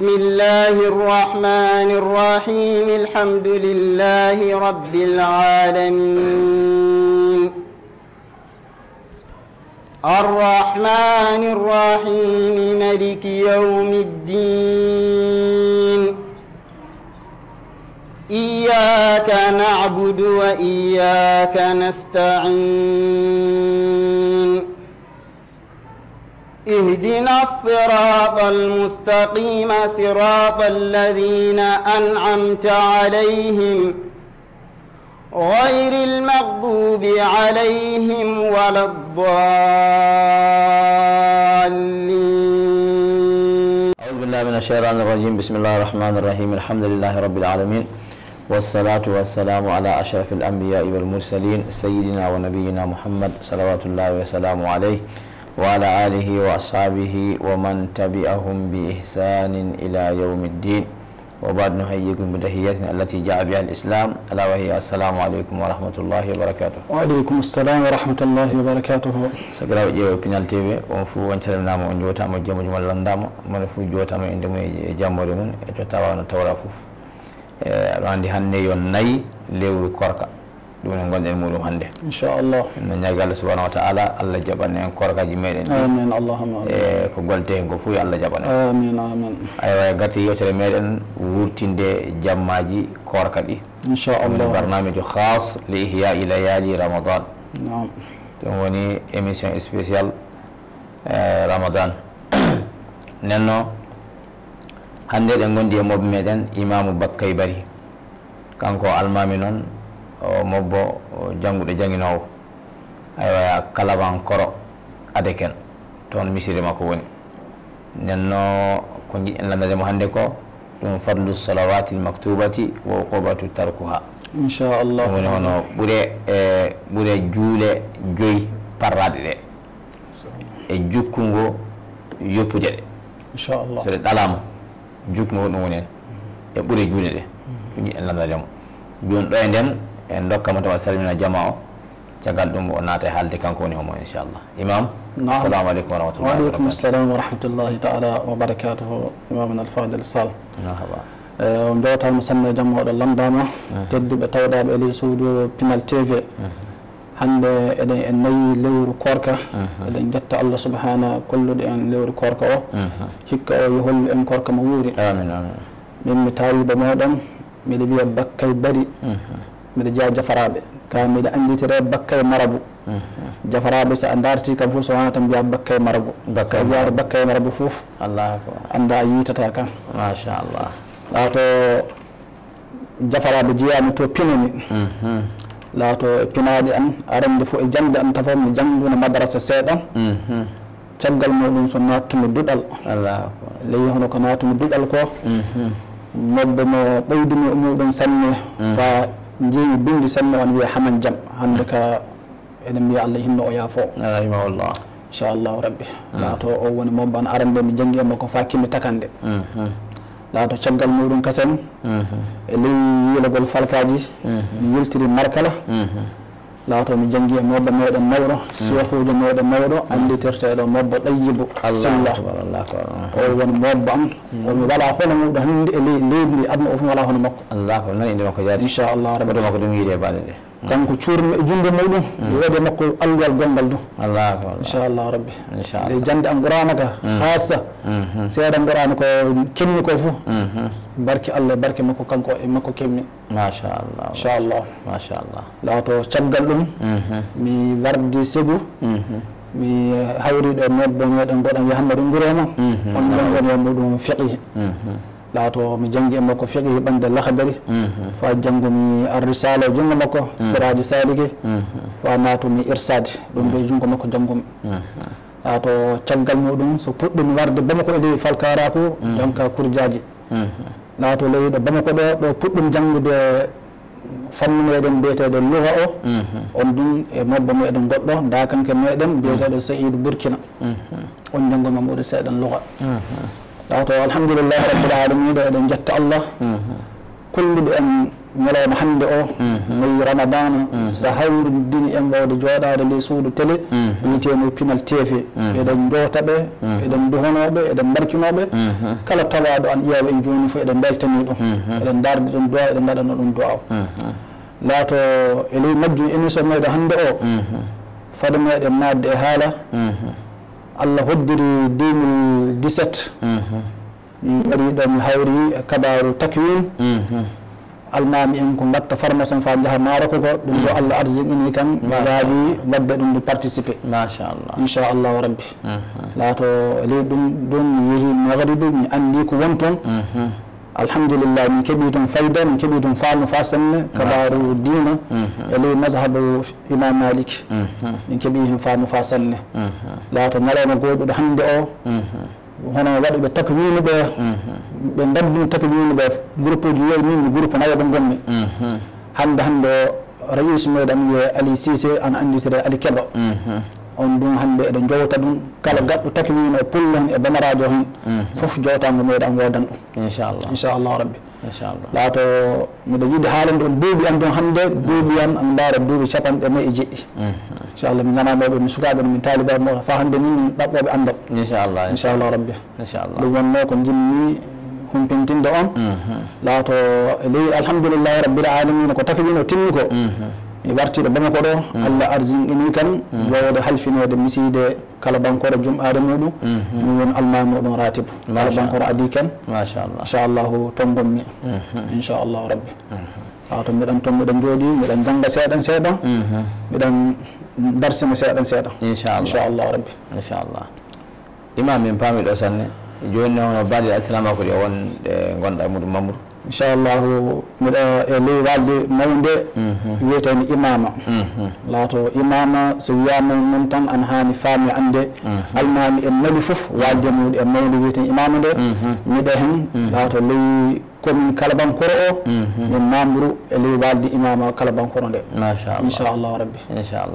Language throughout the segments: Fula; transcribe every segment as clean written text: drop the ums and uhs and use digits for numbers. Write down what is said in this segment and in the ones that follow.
بسم الله الرحمن الرحيم الحمد لله رب العالمين الرحمن الرحيم مالك يوم الدين إياك نعبد وإياك نستعين اهدنا الصراط المستقيم صراط الذين أنعمت عليهم غير المغضوب عليهم ولا الضالين. أعوذ بالله من الشيطان الرجيم. بسم الله الرحمن الرحيم. الحمد لله رب العالمين، والصلاة والسلام على أشرف الأنبياء والمرسلين سيدنا ونبينا محمد صلوات الله وسلامه عليه وعلى آله وأصحابه ومن تبعهم بإحسان إلى يوم الدين. وبعد نحييكم بتحياتنا التي جاء بها الإسلام ألا وهي السلام عليكم ورحمة الله وبركاته. وعليكم السلام ورحمة الله وبركاته. سكرا جيو بينال تي في ونفو وانشرنا مو نجوتا مو جمو جمال لندام من فو جوتا مو اندمو جاموري من اتو تاوانا تورا فوف راندي هاني يون ناي ليو كوركا دون غوندن مودum hande inchallah no ñagal subhanahu wa ta'ala Allah jabane en korkaji meden amin allahumma ko golte go fu Allah jabane amin amin aywa gatti yotere meden wurtinde jammaji korkadi inchallah barnamiju khas li ihya layali ramadan naam donc woni émission spéciale ramadan nenno hande den gondi e mobbe meden imamu bakkay bari kanko almami non o mobbo jangude janginowo aywa kalaban koro adeken ton misiri makko woni nenno ko jiɗen landade mo hande ko ɗum fadlu salawati maktubati wa uqubatu tarkuha inchallah woni hono ɓuure juule joyi parraɗe ɗe e jukkungo yoppude ɗe inchallah so ɗe ɗalama jukkungo ɗum woni hen e ɓuure juule ɗe ɗum jiɗen landade mo joni ɗo e nden en dokkamo tawa salmina jama o caggal ɗum o naata e haalde kanko woni homo inchallah imam assalamu aleykum wa rahmatullahi وعليكم السلام ورحمة الله تعالى وبركاته إمامنا الفاضل صال مرحبا جوتا مسنة جمع لنداما تدب توداب إلي سودو بنال تيفي hande eɗen en nayi lewru korka eɗen jetta Allah subhanahu kollude en lewru korka o hikka o yo hollu en korka mo wuuri amin amin min mi tawiɓe moɗon miɗa wiya bakkay bari miɗa jeeya jafaraɓe ka miɗa anditire bakkay marabu jafaraɓe so a darti kam fof so wona tan mbiya bakkay marabu so wiyaɗo bakkay marabu fof allahu akbar anda a yitata kan machallah laato jafaraɓe jeeyami to pinani laato e pinaɗe an arande fof e jande an tafa mi jangguno madrasa seeɗa caggal muɗum so nattumi duɗal allahu akbar ley hono ko nattumi duɗal ko mobbe mo ɓeydumi muɗum sanne fa jeeyi bindi sanne on wiya haman jam hande ka eɗen mbiya Allah hinno o yaafo rahimahullah inchallahu rabbi laato o woni mobbe an arande mi jangi e makko fa kimmi takande laato caggal muɗum kasen e ley yilagol falkaji mi yiltiri markala laato mi jangi e mobbe meɗen mawɗo cheikhujo meɗen mawɗo anditirteɗo mobbo ɗayyibo silla o woni mobbo am omi waɗa hono muɗo hande e leydi ndi aduna o fof wala hono makko allah ko nani inde makko jaati inchallah rabbi makko ɗum yiide baɗe ɗe kanko cuurmi e junde muɗum waɗi makko alluwal gongal ɗum allah inchallah rabbi inchallah e jande am qur'ana ka hassa seeɗa qur'ana ko kemmi ko fof barke Allah barke makko kanko e makko kemmi machallah inchallah machallah laato caggal ɗum mi wardi segu mi hawriɗo mobbo meɗen goɗon yahammadi nguroma on jangon e muɗum fiqhi laato mi jangi e makko fiqhi ɓande lahdari fa jangumi arrisala e jungo makko siraji saliki fa natumi irsade ɗum ɓe jungo makko jangumi laato caggal muɗum so puɗɗumi warde bamako ede falkaraku donc kurjaji laato leyɗo bamako ɗo puɗɗum jangude fannu meɗen mbiyeteɗo luha o on ɗum e mobbo meɗen goɗɗo dakanke meɗen mbiyeteɗo Saïd Burkina on jangoma muɗo seeɗan luha laato alhamdulillahi rabbil alamin ɗo eɗen jetta Allah kolluɗo en ñalawma hannde o nayi ramadana so hawrindini en wawde jooɗade ley suudu télé wiyeteno Pinal TV eɗen jootaɓe eɗen duhonoɓe eɗen barkinoɓe kala tawaɗo an ƴeewa en joni fof eɗen beltani ɗum eɗen darde ɗum duwa eɗen gaɗano ɗum duwaw laato e ley majjum émission meɗen hannde o fade meɗen nadde e haala Allah hoddiri 2017 mi waɗi ɗo mi hawri kabaru takwin almami en ko gatta formation fa jaaha Maroc ko ɗum ɗo Allah arsini kan mi waawi wadde ɗum de participer machallah inchallahu rabbi laato ley ɗum ɗum mi yeehi Maghrib mi andi ko won toon alhamdulillah min keeɓi toon fayda min keeɓi toon faamu fa sanne kabaru dina e ley mazhabu imam Malik min keeɓi hen faamu fa sanne laato ñalawma goɗɗo hannde o hono waɗuɓe takwinu ɓe ɓe daddumi takwinu ɓe groupe uji yoyi min mi groupe nayo ɓe gonmi hannde o rais meɗen wiye Ali Cissé an anditire Ali Keɓa on ɗum hannde eɗen jowta ɗum kala gaɗɗo takwino e pullo hen e bamaradio hen fof jowtango meɗen wodan ɗum inchallah rabbi laato miɗo yiɗi haalande on duuɓi an ɗon hannde duuɓi an an ndaara duuɓi 49 inchallah mi ganamoɓe mi sukaɓe min taalibaɓe moɗo fa hannde ni min ɗaɓɓoɓe andal inchallah rabbi ɗum wonno ko jinmi humpintinde on laato ley alhamdulillahi rabbil alamina ko takwino timmi ko mi wartiɗo Bamako ɗo Allah arzinɗini kan wawde halfinede miside kala bankore jum'are muɗum min woni almami oɗon ratibu kala bankore adi kan inchallahu ton gonmi inchallahu rabbi wato miɗen toon miɗen jooɗi miɗen jangga seeɗan miɗen darsina seeɗan inchallahu rabbi inchallah imam min paami ɗo sanne joni noon baɗi assalamu aleykum ɗi won ɗe gonɗa e muɗum Mamoudou inchallahu miɗa e ley walde mawde wiyeteni imama laato imama so wiyama noon tan an hani faami ande almami en nali foof walde muɗum e mawde wiyeteni imama nde miɗa hen laato ley commune Kalabankoro o min membre e ley walde imama Kalabankoro nde inchallahu rabbi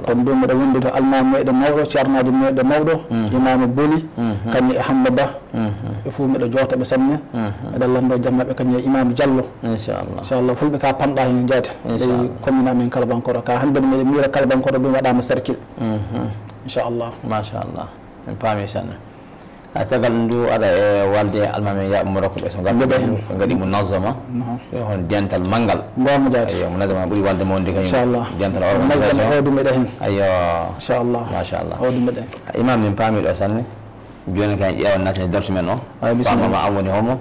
ton ɗum miɗa wondi to almami meɗen mawɗo ceernaji meɗen mawɗo imama Boli kañum e Hamma Ba e fo miɗa jootaɓe sanne miɗa lando jammaɓe kañum e imam Diallo inchallah fulɓe ka pamɗa hen jeeyte ley commune amen Kalabankoro ka hande miɗa miira Kalabankoro ɗum waɗama cercle inchallah machallah min paami sanne a sagal ndu aɗa e walde almami yaɓe Moroko ɓe so ɓe gaɗi munazama hon dental manggal gonga jaati munazama ɓuuri walde mawde kañum inchallah dental organisation oɗum meɗe hen ayo inchallah machallah oɗum meɗe hen imam min paami ɗo sanne joni kañ ƴeewan natani darsu men o famama an woni homo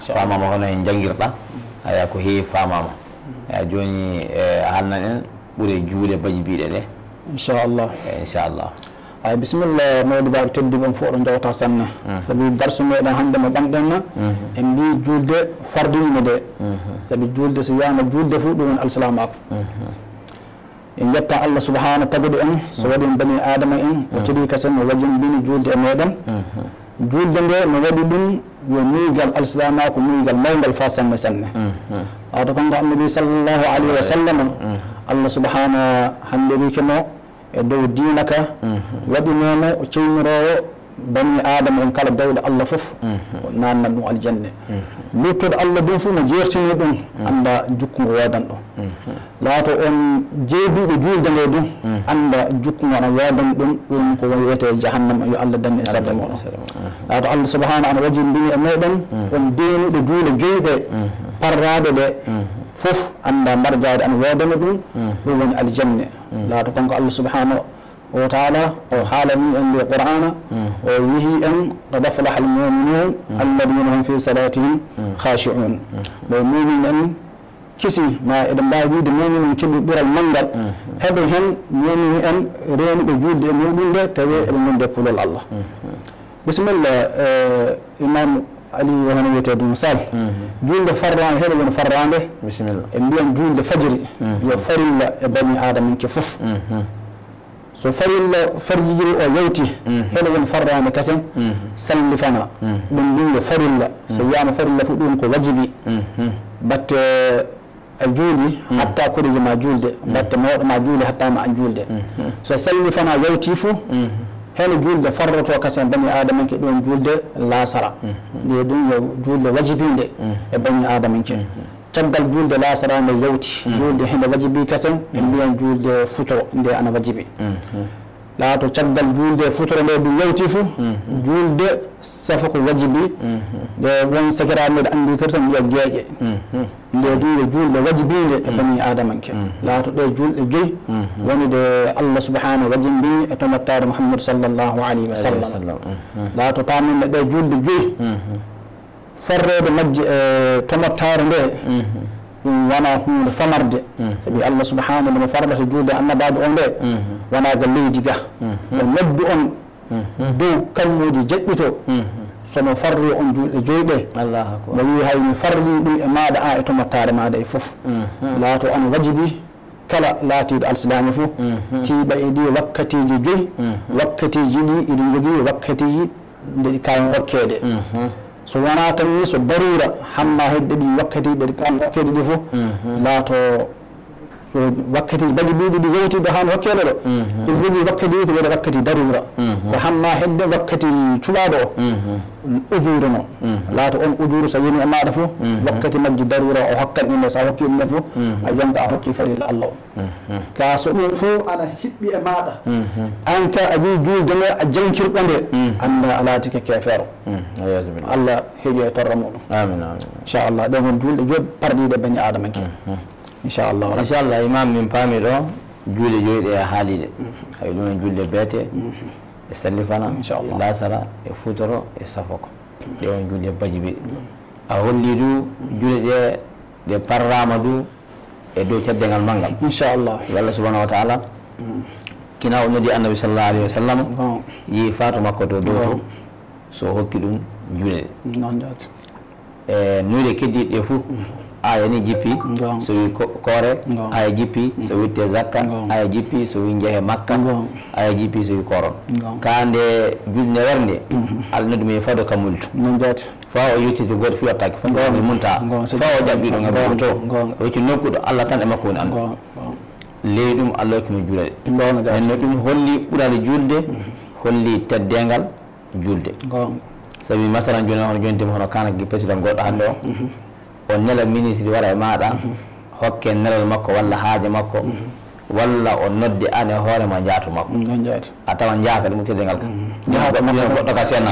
famama hono en jangguirɗa aya ko heewi famama eyi joni haalnan en ɓuuri juuɗe baji biɗe ɗe inchallah ay bisimilla mawɗo baɓe tedduɓe on fof oɗon jawta sanne saabi darsu meɗen hannde mo ɓamɗenna en mbi julde fardinino de saabi julde so wiyama julde fof ɗum woni alsalamaku en jetta Allah subahanahu taguɗo en so waɗi en bani adama en o tiɗi kasen no wajinbini julde e meɗen julde nde no waɗi ɗum yo nuygal alsalamaku nuygal mawgal fa sanne sanne wato konko annabi sallllahu alayhi wa sallam Allah subahanahu hande wikino e dow dinaka waɗinono o ceynirowo bani adama en kala dawde Allah fof nannan ɗum aljanne luttude Allah ɗum fof no jertini ɗum anda jukkugo wodan ɗo laato on jeebiɗo julde nde ɗum anda jukkugo ana wodan ɗum ɗum ko wiyete jahannama yo Allah danni e sarde moɗon laato Allah subahanahu ana wajindini e meɗen on deeniɗo juule joyɗe parraɗe ɗe fof anda mbarjade ana wodana ɗum ɗum woni aljanne laato konko Allah subhanahu wa taala o haalani en nde qur'ana o wihi en qad aflaha almuminun alladina hum fi salatihim khashi'un ɗo mumin en kisi ma eɗen mbawi wiide mumin en keeɓi ɓuural manngal heɓe hen mumin en reniɓe julde e muɗum nde tawi eɓe gonde kulol Allah bisimilla imam Ali hono wiyetede misal julde farrande heɗe woni farrande bisimilla en mbiyan julde fajiri yo farilla e bani adama ke fof so farilla farjijiri o yawti heɗe woni farrande kasen sallifana ɗum ɗum yo farilla so wiyama farilla fof ɗum ko wajibi batte a juuli hatta koɗeji ma julde batte mawɗo ma juuli hatta ma an julde so sallifana yawti fo heno julde farroto kasen bani adama ke ɗum julde lasara nde ɗum yo julde wajibinde e bani adama ke caggal julde lasara nde yawti julde hende wajibi kasen en mbiyan julde futoro nde ana wajibi laato caggal julde futoro nde ɗum yawti fuu julde safa ko wajibi nde won sakiraɓe ɗe andi tor tan mbiya gueeƴe nde ɗuɗe julde wajibinde e bani adamanke laato ɗe julɗe joyi woni de Allah subhanahu wajimbini e tomattare Muhammadu sallllahu alayhi wa sallam laato paminɗe ɗe julde joyi farrede majje e tomattare nde ɗum wona hunde famarde sabi Allah subhanahu mo fardata julde annabaɓe on nde wonaga leydi ga o noddu on dow kalmuji jeɗɗito sono farri on julɗe joyɗe mo wi hay mi farri ɗum e maɗa a e tomattare maɗa e foof laato ana wajibi kala laatiɗo alsilami foof tiiɓa e ɗi wakkatiji joyi wakkatiji ɗi iɗi jogui wakkatiji ndeɗi kawen wakkede so wona tan ni so darura hamma hedde ɗi wakkati ɗe kam wakkede ɗi fof laato so wakkati baɗi ɓiɗi ɗi yewtiɗo han wakkede ɗo ɗum jogui wakkati ko wiyete wakkati darura ko hamma hedde wakkati cuɓaɗo o usure no laato on usure so yini e maɗa fof wakkati majji darura o hokkat ɗinde sa hokki ɗinde fof a yonta a hokki farilla Allah o ka so ɗum fof ana hiɓɓi e maɗa an ka a wi julde nde a jankirɗo nde anda a laatike kefeero Allah heeƴi e torra muɗum inchallah ɗe gon julɗe joyi parɗiɗe bani adama ke inchallah imam min paami ɗo juuɗe joyiɗe e haaliɗe hay ɗum en julde beete e sallifana e lasara e futoro e safoko ɗe on julde bajibi a holli du juuɗe ɗe ɗe parrama du e dow caddengal manggal inchallah Allah subhanahu wa taala kina o noddi annabi sallallahu alayhi wa sallam yi faatu makko to dow to so hokki ɗum juuɗe ɗe e nuyde keddiɗe ɗe fof aya ni jippi so wi koore aya jippi so witte zakka aya jippi so wi jeehe makka aya jippi so wi koron kande julde warnde Allah noddi mi fado kamulto fa o yettiti goto fi wattaki fa munta fa o jaɓɓiɗo ngam to o yetti nokkuɗo Allah tan e makko woni andu ley ɗum Allah hokkimi juulade enno ɗum holli ɓurade julde holli teddengal julde sabi masalan joni hono jontima hono kana président goɗɗo hande o nela ministre wara e maɗa hokke nelal makko walla haaja makko walla o noddi an e hoorema jaato makko a tawa jaaka ɗum teddengal ka goɗɗo ka senna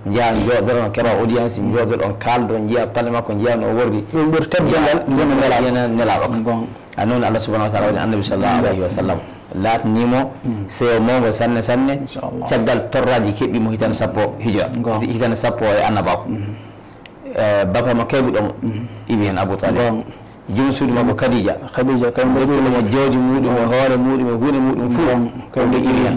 jeeya jooɗoɗon keɓa audience jooɗoɗon kaldo jiiya palle makko jiiya no wordi ɗum ɓuri teddengal jena nelaɗo ka a noon Allah subhanahu wa taala woni annabi sallallahu alayhi wa sallam latnimo sewo mawgo sanne sanne caggal torraji keɓɓimo hitande sappo hijra hitande sappo e annabako bapa mo keɓuɗomo iwi hen Abou Talib jom suudu makko Khadija mo jooji muɗum e hoore muɗum e hunde muɗum fuu kawɗo iwi hen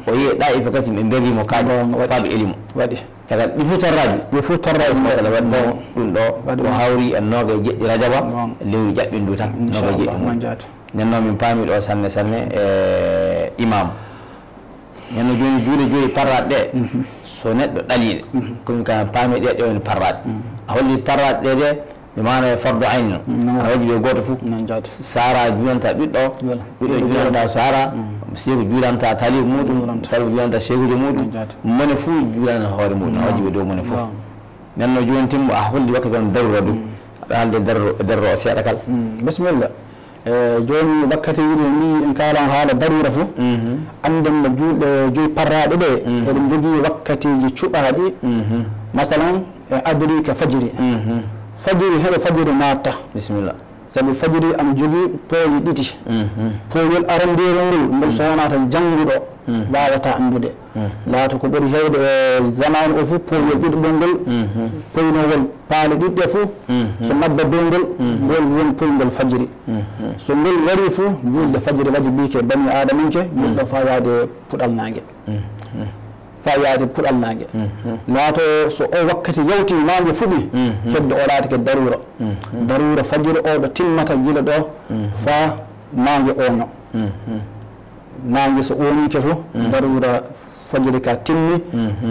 o yi ɗa ifa kasi ɓe berrimo kaaƴe faaɓe elimo waɗi taga ɗi fof torraji motala waɗno ɗum ɗo ko hawri e nooga e jeɗɗi Rajaba lewru jaɓɓindu tan nooga e jeɗɗi mum nden noon min paami ɗo sanne sanne e imam nenno joni juuɗe joyi parraɗe ɗe so neɗɗo ɗaliɗe komin ka paami ɗe woni parraɗe a holli parraɗe ɗe de mi mana e fardu ayni no a wajiɓe goto fof sara juulanta ɓiɗɗo juulanta sara seeko juulanta taliɓe muɗum taliɓe juulanta seekujo muɗum mone fo juulana hoore muɗum a wajiɓe dow mone fof nenno joni timmo a holli wakkati on darura ɗum aɗa haalde darro o seeɗa kala bisimilla joni wakkati yiɗi ni en kalan haala darura fof anden no julɗe joyi parraɗe ɗe eɗen jogui wakkatiji cuɓaɗi masalan e adri ka fajiri fajiri heɗo fajiri natta bisimilla saabi fajiri ana jogui pooƴi ɗiɗi pooƴol arandirol ngol ngol so wona tan jangguɗo wawata andude laato ko ɓuri hewde e zaman o fof pooƴol ɗiɗɗol ngol poynogol paale ɗiɗɗe fof so nabba dow ngol ngol woni poygol fajiri so ngol wari fof julde fajiri wajibike bani adaminke julɗo fa yaade puɗal nangue fa yaade puɗal nangue laato so o wakkati yawti nangue fuɗi hedde o laatike darura darura fajiri oɗo timmata gila ɗo fa nangue oño nangue so oñike fof darura fajiri ka timmi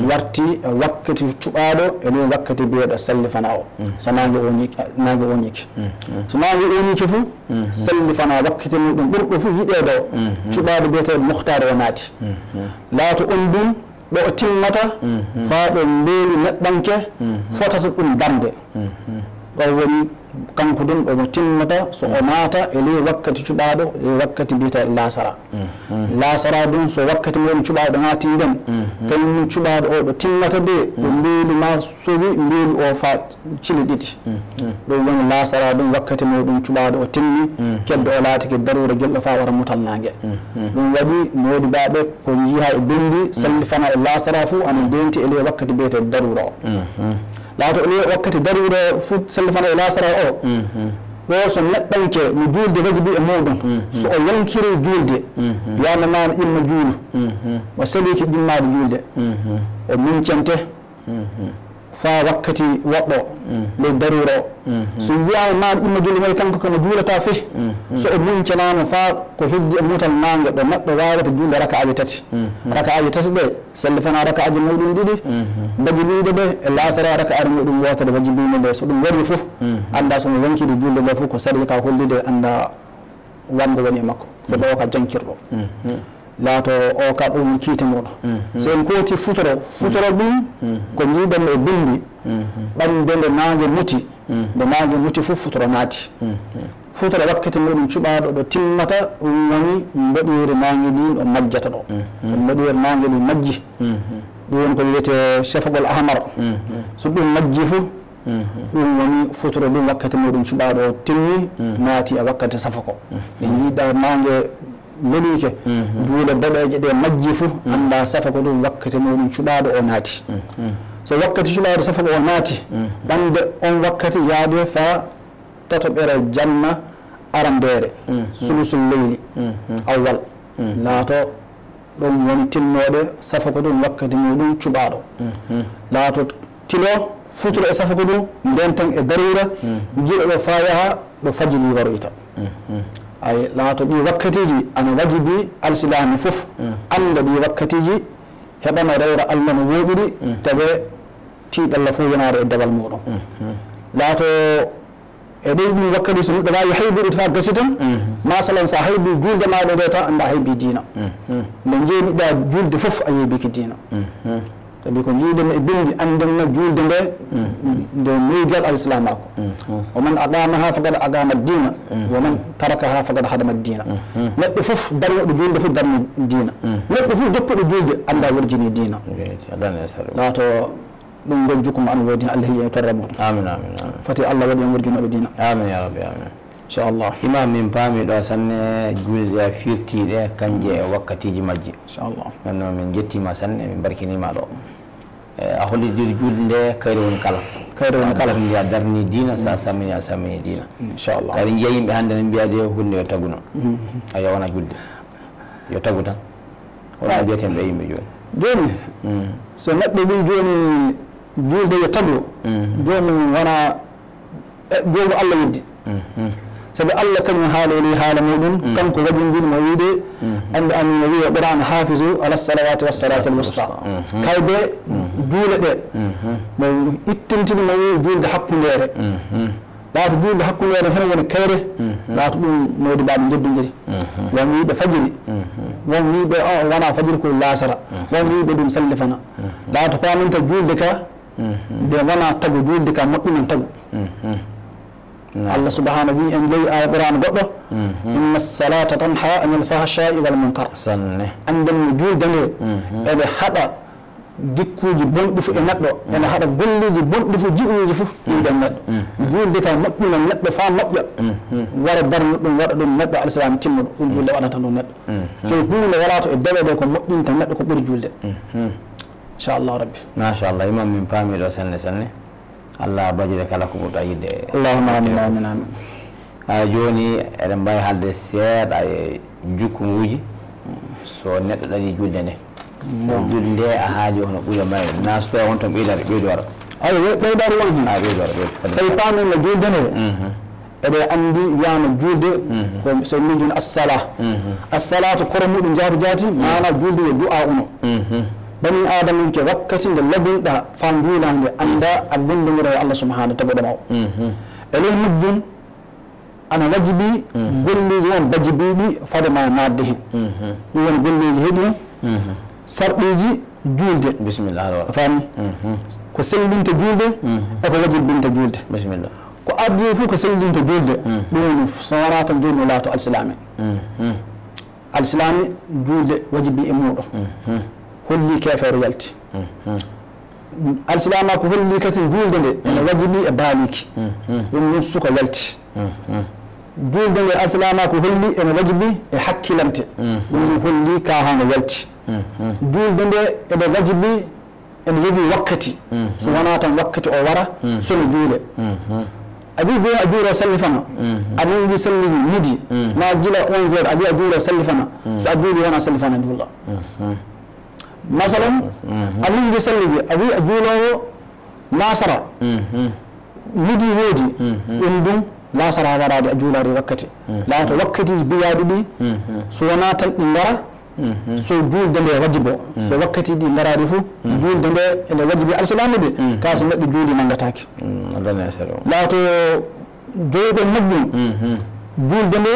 warti wakkati cuɓaɗo e ɗin wakkati biyeɗo sallifana o so nangue oñike so nangue oñike fof sallifana wakkati muɗum ɓurɗo fof yiɗeɗo cuɓaɗo biyeteɗo muhtare o naati laato on ɗum ɗo o timmata fa ɗo mbeeli neɗɗanke fotata ɗum darde ɗo woni kanko ɗum ɗomo timmata so o naata e ley wakkati cuɓaɗo e wakkati mbiyete lasara lasara ɗum so wakkati woni cuɓaɗo naati nden kañum cuɓaɗo o ɗo timmata de ɗo mbeelu ma sowi mbeelu o fa cili ɗiɗi ɗum woni lasara ɗum wakkati muɗum cuɓaɗo o timmi keddo o laatike darura jolɗo fa wara mutalnage ɗum waɗi modi baɓe ko jiiha e bendi sallifana e lasara fou ana denti e ley wakkati mbiyete darura o laato e ley wakkati darura fou sallifana e lasara o ɗo so neɗɗanke mo juulde wajibi e muɗum so o yankiri juulde yanamama imma juulu o saliki ɗimmade juulde o mincente fa wakkati woɗɗo ley darura o so wiyama maɗa imma juulde wayi kanko kono juulata fe so o muncanama fa ko heddi e mutal nangue ɗo neɗɗo wawata juulde raka aji tati raka aji tati ɗe sallifana raka aji muɗum ɗiɗi wajibiɗe ɗe e lasara raka aji muɗum wotere wajibine nde so ɗum waɗi foof anda somo yankide juulde nde foof ko sali ka hollide anda wango woni e makko so ɗo ka jankirɗo laato o ka ɗum kiite muɗum so en kooti futoro ɗum ko jiiɗen e bindi ɓande nde nangue muti nde nangue muti fof futoro naati futoro wakkati muɗum cuɓaɗo ɗo timmata ɗum woni mbaɗiri nangue ɗi ɗo majjata ɗo mbaɗiri nangue ɗi majji ɗum woni ko wiyete chefagol ahmar so ɗum majji fof ɗum woni futoro ɗum wakkati muɗum cuɓaɗo o timmi naati e wakkati safako ɓe jiiɗa nangue welike juule boɗeje ɗe majji fou anda safa ko ɗum wakkati muɗum cuɓaɗo o naati so wakkati cuɓaɗo safa ko o naati ɓande on wakkati yaade fa tatoɓere jamma arandere sulusul leyli awwal laato ɗum woni tinnoɗe safa ko ɗum wakkati muɗum cuɓaɗo laato tilo futuro e safa ko ɗum nden tan e darura jiɗo ɗo fa yaha ɗo fajiri waroyta ay laato ɗi wakkatiji ana wajibi alsilami fof anda ɗi wakkatiji heɓana rewra allah no woɗiri tawe tiiɗalla fof yonare e dawal muɗum laato e ɗey ɗum wakkati so neɗɗo wawi haybude fa gasi tan masalan sa haybi julde maɗo nde tan anda haybi diina nde jeemiɗa julde fof a yeebiki diina sabi ko jiiɗen e bindi andenna julde nde nde muygal alislamako o man aqamaha faqad aqama dina wo man tarakaha faqad hadama dina neɗɗo fof darnoɗo julde fof darni dina neɗɗo fof doppuɗo julde anda worjini dina laato ɗum ngol jukkuma an woodi allah hiye torra muɗum amin amin fati allah waɗi en worjinoɓe dina amin ya rabbi amin inchallah imam min paami ɗo sanne julde firtiɗe kanje e wakkatiji majji inchallah non noon min jettima sanne min barkinima ɗo a hollidiri julde nde kayre woni kala kayre woni kala a darni diina sa sammini a sammini diina inchallah kadi jiiya yimɓe hannde ne mbiyade hunde yo taguno a yawna julde yo tagu tan hono mbiyeten ɓe yimɓe joni so neɗɗo wi joni julde yo tagu joni wona joni allah yeddi sabi allah kañum haaleli haala muɗum kanko wajindinmo wiide ande amino wiya qur'an hafisu ala salawati wassalati alwusta kayɓe juule ɗe mo ittintini mo wi julde hakkundere laata julde hakkundere hen woni kayre laata ɗum mawdi mbaɗe jeddidiri won wiiɓe fajiri won wiiɓe o wona fajiri koye lasara won wiiɓe ɗum sallifana laata paminta julde ka nde wona tagu julde ka moƴƴumen tagu Allah subhanahu wi en jeeyi aya qur'an goɗɗo inna salata tanha anil fahshai wal munkar sanne anden no julde nde eɓe haɗa gikkuji bonɗi fo e neɗɗo ene haɗa golliji bonɗi fo jiɓuji fof ɗiɗen neɗɗo julde ka moƴƴina neɗɗo fa moƴƴa wara darno ɗum waɗa ɗum neɗɗo alislam timmuɗo ɗum julde waɗata ɗum neɗɗo so hunde wala to e dawe ɗe ko moƴƴinta neɗɗo ko ɓuuri julde inchallah rabbi machallah imam min paami ɗo sanne sanne allah bajire kala ko ɓurɗa yidde allahuma amin amin amin joni eɗen mbawi haalde seeɗa e jukkuŋuji so neɗɗo ɗaɗi julde nde so julde nde a haali hono ɓuura may nasto won toon ɓeydare ɓeydu wara ayi ɓeydare won hen ɓeydu wara ɓeydu sawi pamino julde nde eɓe andi wiyama julde ko so mijun assala assalatu koro muɗum jaati jaati mana julde yo du'a uno bani adama ke wakkati nde labinɗa fa juulande anda a gondomira e allah subhanahu tagoɗoma o e ley majjum ana wajibi golliji won bajibiɗi fadema nadde hen ɗum woni golliji heeɗi hen sarɗiji julde bisimillah a faami ko sellinta julde eko wajibinta julde bisimillah ko addi fu ko sellinta julde ɗum sowona tan julde laato alislami alislami julde wajibi e muɗum holli kefere yalti alislama ko holli kasi julde nde ene wajibi e baaliki ɗum ɗum suka yalti julde nde alislama ko holli ene wajibi e hakkilante ɗum ɗum holli ka hano yalti julde nde ene wajibi ene jogii wakkati so wona tan wakkati o wara sono juule a wi bo a juuro sallifana a nangi salliji midi ma gila 11 a wi a juuro sallifana so a juuli wona sallifana juulla masalan a nangi salliji a wi a juulowo lasara midi woodi ɗum ɗum lasara waɗade a juulade wakkati laato wakkatiji biyaɗi ɗi so wona tan ɗi ngara so julde nde wajibo so wakkati ɗi garadi fuu julde nde ene wajibi alislami de ka so neɗɗo juuli nangataki laato joyiɓe majjum julde nde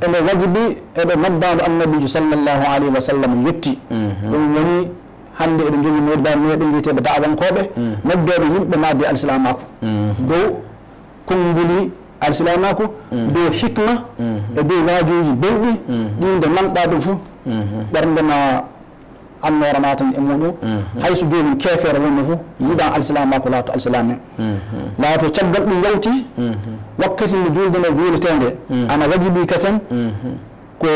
ene wajibi eɗo noddado annabijo sallllahu alayhi wa sallam yetti ɗum woni hande eɗen jogui noddaɓe meɗen wiyeteɓe dawankoɓe noddoɓe yimɓe nadde alislamaku dow konnguli alislamaku dow hikma e dow waajuji belɗi ɗinde nanɗa ɗum fuu ɓernde ma annorama tan e muɗum hayso jomum kefere wonno fuu yiɗa alislamaku laato alislami laato caggal ɗum yawti wakkati nde julde nde juuletede ana wajibi kasen ko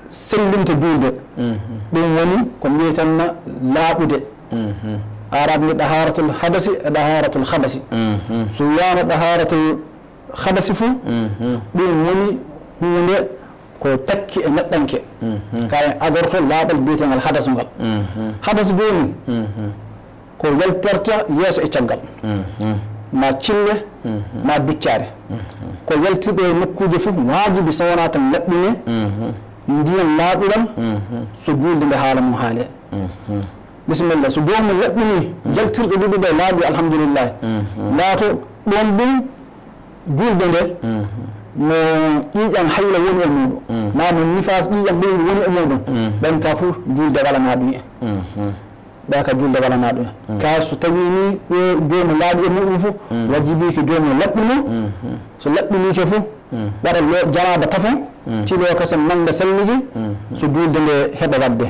sellinta julde ɗum woni ko mbiyetanna laaɓude araɓe daharatul hadasi e daharatul habasi so wiyama daharatul habasi fuu ɗum woni hunde ko takki e neɗɗanke kay adorto laaɓal biyetegal hadasu ngal hadasu joni ko yaltirta yeeso e caggal ma cille ma duccare ko yaltirɗe e nokkuji fof wajibi so wona tan laɓɓine ndiyan laaɓuɗam so julde nde haala mum haale bisimilla so jomum laɓɓini jaltirɗe ɗiɗi ɗe laaɓi alhamdulillah laato ɗon ɗum julde nde no ƴiƴam hayla woni e muɗum ma no nifas ƴiƴam ɓeydi woni e muɗum ɓen ka fof julde walana ɗum en ɓe ka julde walana ɗum en ka so tawi ni ɓe jomum laaɓi e muɗum fof wajibi ko jomum laɓɓino so laɓɓinike fof waɗa janaba tafon tilo kasam nanga salliji so julde nde heɓa wadde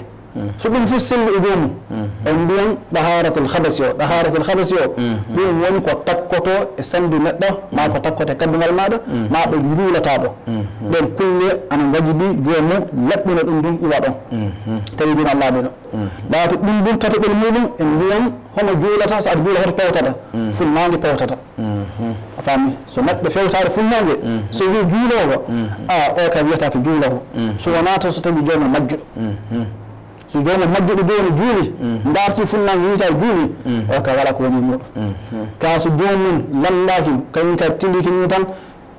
so ɗum fof selli e jomum en mbiyan daharatul habasi o daharatul habasi o ɗum woni ko takkoto e sandu neɗɗo ma ko takkoto e kaddugal maɗa ma ɗo juulataɗo ɗen kulle ana wajibi jomum laɓɓina ɗum ɗum ƴuwa ɗon tawi ɗum allah ɓeno laato ɗum ɗum tatoɓel muɗum en mbiyan hono juulata so aɗa juula hoto pewtata fulnage pewtata a faami so neɗɗo fewtade fulnage so wi juulowo a o kam wiyata ko juulowo so wonata so tawi jomum majjuɗo so jomum majjuɗo joni juuli darti funnange yita juuli o ka wala ko woni muɗum ka so jomum landaki kañum ka tindiki ni tan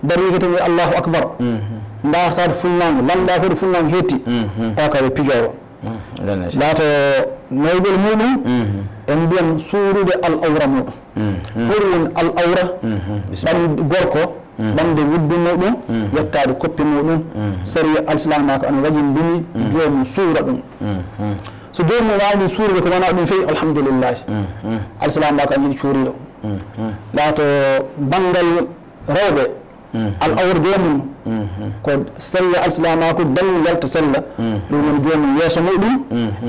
dariki tan allahu akbar dartade funnange landa kode funnange hetti o ka wi pijowo laato noyɓel muɗum en mbiyan suurude al awra muɗum ɓuri woni al awra ɓan gorko ɓamde wuddu muɗum yettade koppi muɗum sariya alislama ko ana wajimbini jomum suura ɗum so jomum wawni suurude ko wona ɗum fewi alhamdulillah alislama ko ana yiɗi cuuriɗo laato banggal rewɓe al awra jomum ko sella alislama ko danni yalta sella ɗum woni jomum yeeso muɗum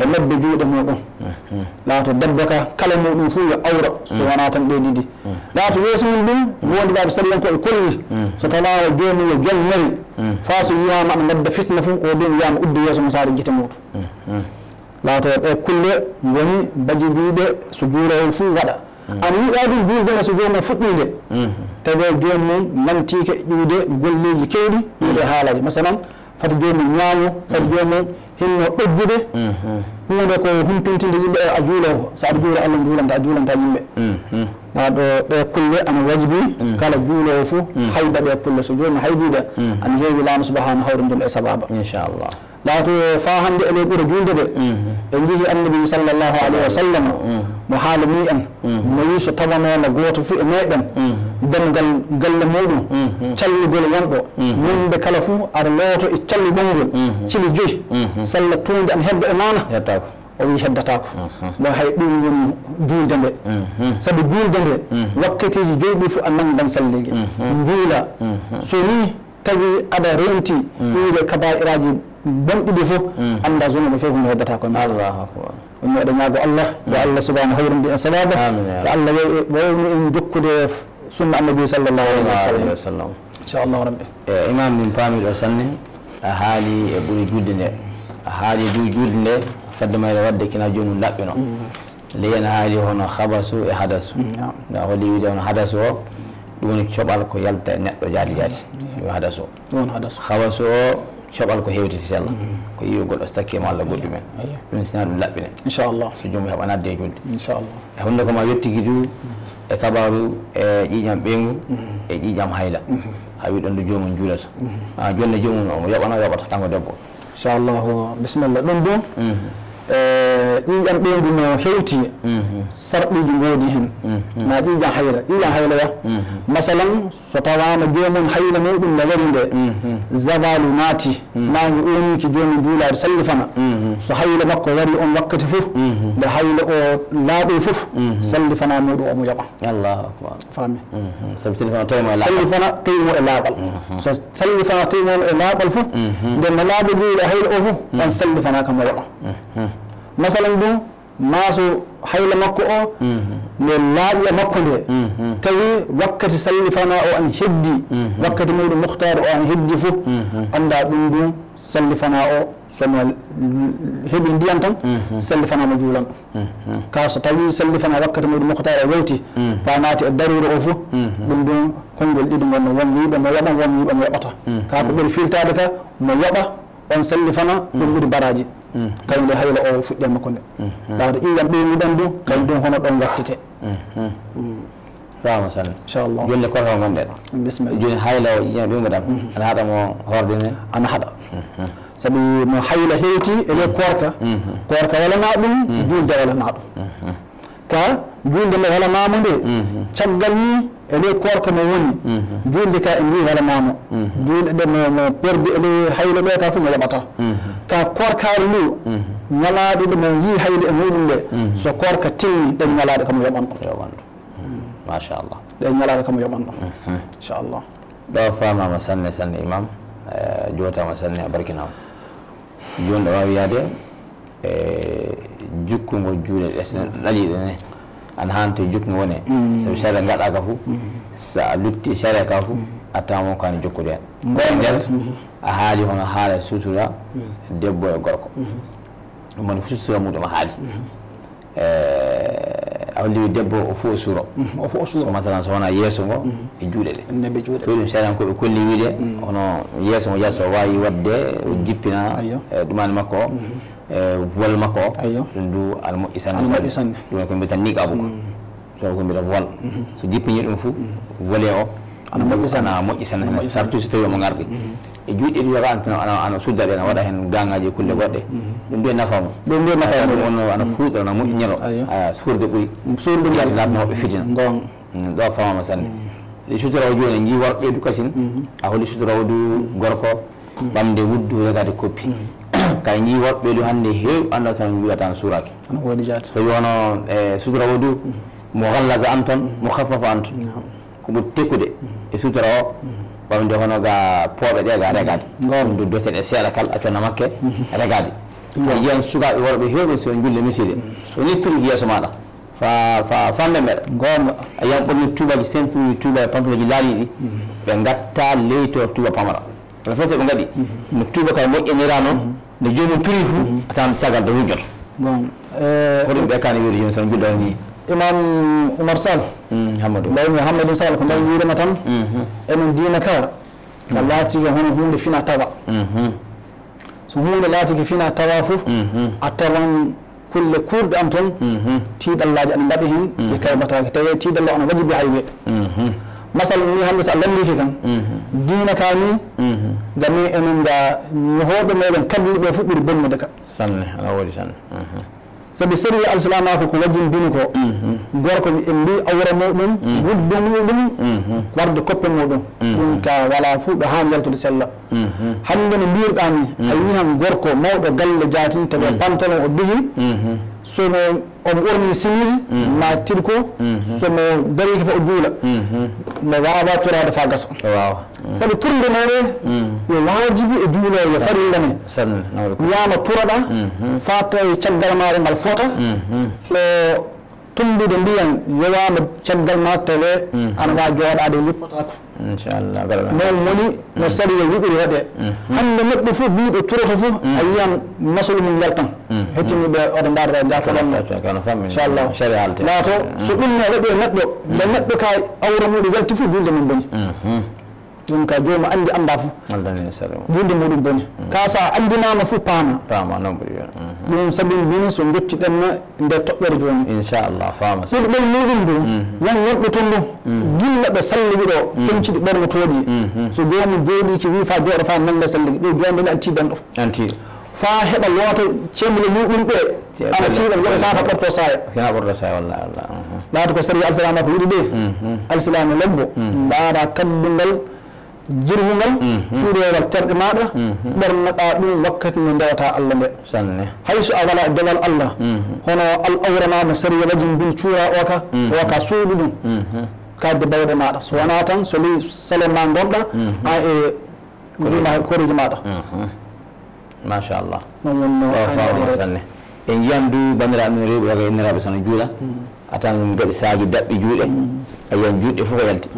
e lebbe juuɗe muɗum laato debbo ka kala muɗum fuu yo awra so wona tan ɗe ɗiɗi laato yeeso mum ɗum wondiɓaɓe sallankoɓe kolli so tawawa jomum yo jom mari fa so yiyama aɗa gadda fitna fuu o ɗum wiyama udde yeeso mum saɗa guite muɗum laato ɗe kulle woni bajibiɓe so juulowo fuu waɗa ana yiɗa ɗum juulde so jomum fuɗɗide tawi jomum mantike ƴiwde golleji kewɗi ƴiwde haalaji masalan fati jomum ñaamo fati jomum hinno ɗojjude hunde ko humpintinde yimɓe a juulowo so aɗa juula allah juulanta a juulanta yimɓe ɗaɗo ɗe kulle ana wajibi kala juulowo fuu hayda ɗe kulle so jomum haydiɗe ana heewi laamu subahanahu hawrindol e sababa inchallah laato fa hande ele ɓuura julde de e jeehi annabi sallllahu alayhi wa sallam mo haalani en mo wi so tawanona goto fuu e meɗen demgal galle muɗum calligol wonɗo yimɓe kala fuu aɗa looto e calli ɓongol cili joyyi sallah tunde ana hebba e mana o wi heddatako mo hay ɗum woni juulde nde sabi juulde nde wakkatiji joyɗi fof a nangan salligi juula so ni tawi aɗa renti ɗuuɗe kaba'iraji bonɗiɗi fof anda zunuɓe fof kono heddatako Allahu akbar ɗum eɗen ñaago Allah yo Allah subahanahu hawrinde en sababa yo Allah wawni en jokkude sunna annabi sallallahu alayhi wa sallam inchallahu rabbi imam min paamiɗo sanne a haali e ɓuri julde nde a haali du julde nde fadde mayre wadde kina jomum laɓɓino leyen haali hono habasu e hadasu nda holli wiide hono hadasu o ɗum woni coɓal ko yalta e neɗɗo jaati jaati ɗum hadasu o ɗum hadasu habasu o coɓal ko hewtiti sella ko yiwi goɗɗo so takki ma Allah goɗɗumen ɗum sina ɗum laɓɓine inchallah so jomum heɓa nadde e julde inchallah e hunde koma yettiki du e kabaru e ƴiƴam ɓeygu e ƴiƴam hayla ha wi ɗon nde jomum juulata jonde jomum omo yoɓana yoɓata tanko debbo inchallahu bisimillah ɗum ɗum ƴiƴam ɓeygu no hewti sarɗiji ngoodi hen ma ƴiƴam hayla ya masalan so tawama jomum hayla muɗum ne wari nde zabalu naati nangi oniki jomum juulade sallifana so hayla makko wari on wakkati fof nde hayla o laaɓi fof sallifana muɗum omo yoɓa allahu akbar faami sabi sallifana tawimo e sallifana tawimo e laaɓal so sallifana tawimo e laaɓal fof nden no laaɓi juuɗe hayla o fof on sallifana kam o yoɓa masalan ɗum maaso hayla makko o nde laaɓi e makko nde tawi wakkati sallifana o an heddi wakkati muɗum muhtare o an heddi fof anda ɗum ɗum sallifana o sono heeɓi ndiyam tan sallifanama juulan ka so tawi sallifana wakkati muɗum muhtare o wewti fa naati e darure o fof ɗum ɗum konngol ɗiɗi gonno won wiiɓe mo yoɓa won wiiɓe mo yoɓata ka ko ɓuri filtade ka mo yoɓa on sallifana ɗum ɓuri baraji kañum nde hayla o fuɗɗi makko nde dawde ƴiƴam ɓeyguɗen du kañum ɗum hono ɗon wattete fama sanne inchallah jonde koto gonɗen bisimilla joni hayla o ƴiƴam ɓeygu ɗam ana haɗamo horde ne ana haɗa sabi no hayla hewti ele korka walana ɗum julde walana ɗum ka julde nde walanamo nde caggal ni ele korka no woni julde ka en mbi walanamo julde ɗe no perdi ele hayla ɓe ka fof no yoɓata ka korkare ndu ñalaɗe ɗe mo yi hayla e muɗum nde so korka tilni ɗen ñalaɗe kamo yoɓanɗo machallah ɗen ñalaɗe kamo yoɓanɗo inchallah ɗo famama sanne sanne imam jotama sanne a barkinama joni ɗo wawi yaade e jukkugo juuɗe ɗe ɗaƴiɗe ne an hante jukkugo wone sabi saria gaɗaka fo sa lutti saria ka fo a tawamo kani jokkude hen nder a haali hono haala sutura debbo e gorko ɗum woni fo sutura muɗum a haali a holliwi debbo o fo suuro so masalan so wona yeeso ngo e juuɗe ɗe ɗo ɗum saran koɓe kolli wiide hono yeeso ngo jata so wawi wadde jippina ɗumani makko o vol makko o ɗum du ana moƴƴi sanne ɗum ko mbiyata niqabu ko so ko mbiyata vol so jippini ɗum fo volé o ana moƴƴi sanne surtout so tawi omo garɗi e juuɗe ɗi yoga ana sudda ɗe ana waɗa hen gangaji kulle goɗɗe ɗum nde nafamo ɗum on ana fuuɗa ana moƴƴiniro suurde ɓuuri laatno hoɓe fitina ɗo famama sanne ɗi sutorowo joni en jii worɓe du kasin a holi sutorowo du gorko ɓamde wuddu regade koppi kay jii worɓe du hannde heew anda tan wiɗata no suuraki so wi wono e sutorowo du mo gallaza an toon mo haffafa an toon ko ɓuri tekkude e sutora o ɓamde hono ga pooɓe ɗe ga regade ɗum du doteɗe seeɗa kal acconna makke regade a yiyan sukaɓe worɓe hewɓe so julle miside so ni turi yeeso maɗa fa famɓe mbeɗa gonga a yiyan ɓorni tubaji sentuji tuba e pantoloji laaliɗi ɓe gatta leyto tuba pamara ala fof so ɓe gaɗi no tuba kay moƴƴinira noon nde jomum turi fou a tawan caggal to wujjoto hoɗum ɓe kane wiide joni son juɗɗo ni imam Oumar Sall Hammadou ɓaymi Hammadou Sall ko mbawi wiidema tan enen diina ka ka laatigi hono hunde fina tawa so hunde laatigi fina tawa fof a tawan kulle kurɗe an toon tiiɗallaji aɗa mbaɗi hen ɗi kaybatake tawi tiiɗallo ana wajibi hayɓe masala ni hande so a lalliki kan diina ka ni gami enen ga ñohoɓe meɗen kaddiɓe fof ɓuuri bonnude ka sanne ana woodi sanne sabi sari al-islamako ko wajin bini ko gorko en mbi awra muɗum wuddu muɗum warde koppe muɗum ɗum ka wala fuu ɗo hani yaltude sella hande no mbirɗami a yi han gorko mawɗo galle jatinta ɓe pantalon o duhi sono omo ɓorni simise ma tirko somo dariki fa o juula no wawa torade fa gasa wawa sabi turde meɗe yo wajibi e juula yo farillane wiyama turaɗa fa tawi caggal maɗe ngal fota so tumbude ndiyan yowama caggal ma tawe ana wawi jooɗade lippotako inchallah non woni no sari yo yiɗiri waɗe hande neɗɗo fof biɗo turata fof a yiyan masolu mum yaltan hettiniɓe oɗo mbarra jafoɗonno inchallah laato so ɗum ne waɗi e neɗɗo nde neɗɗo ka awra muɗum yalti fof julde mum boni ɗum ka jomum andi anda fof julde muɗum boni ka sa andinama fof paama non ɓuri ɗum sabi mbimi so jottiɗenno nde toɓɓere joni inchallah fama ɓiɗo ɓen muɗum ɗum won wonɓe toon ɗo gilla ɓe salligui ɗo kenciɗi ɓerno tooɗi so jomum jooɗiki wi fa jooɗo fa nanga salligui ɗo joni ndene antiɗan ɗo antiɗo fa heɓa loota cemle muɗum ɓe ana tiiɗan yoɓa sata ɓorto saya sina ɓorto saya wallah wallah laata ko sari alsilama ko yiɗi ɗe alsilama lebbo mbaɗa kaddungal jirgungal cuuɗowal terɗe maɗa ɓernoɗa ɗum wakkati no ndewata Allah nde sanne hayso a wala dewal Allah hono al awranama sari wajin bin cuura oka suuɗu ɗum kadde bawɗe maɗa so wona tan so li salen ma gonɗa a e wima koriji maɗa machallah non wonno sanne en jiyam du bandiraɓe min rewɓe waga inniraɓe sono juula atan gaɗi saaji daɓɓi juuɗe a yiyan juuɗe fof ko yalti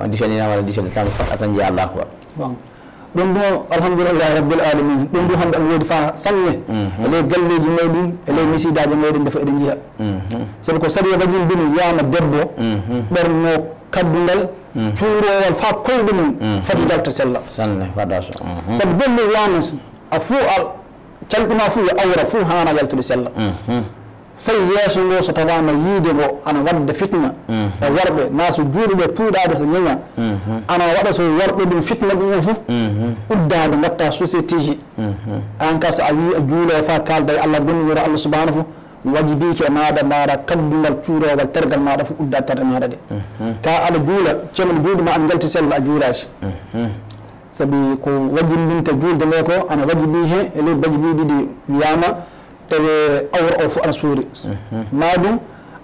on disaninama walla disani tan atan jiya Allah ko bon ɗum ɗo alhamdulillahi rabbil alamin ɗum ɗo hande aɗa woodi fa sanne ele galleji meɗen ele misidaji meɗen defa eɗen jiiha sabi ko sari wajin bini wiyama debbo ɓerno kaddungal cuurowal fa koyɗe mum foti dalta sella sanne fada so sabi dello wiyama a fuu a calɗuma fuu yo awra fuu hana yaltude sella fayi yeeso ngo so tawama yiide ngo ana wadda fitna e worɓe ma so juuɗe ɓe puuɗade so ñeña ana waɗa so worɓe ɗum fitna ɗum o fof uddade gatta société ji an ka so a wi a juulo fa kalda e Allah gonnuwiro Allah subhanahu wajibiki e maɗa mbaɗa kaddungal cuurowal tergal maɗa fof uddade terɗe maɗa ɗe ka aɗa juula cemel juuɗe ma ana jalti sella a juulaki sabi ko wajibinta juulde nde ko ana wajibi he e ley wajibi ɗiɗi wiyama tawi awra o fof ana suuri maɗum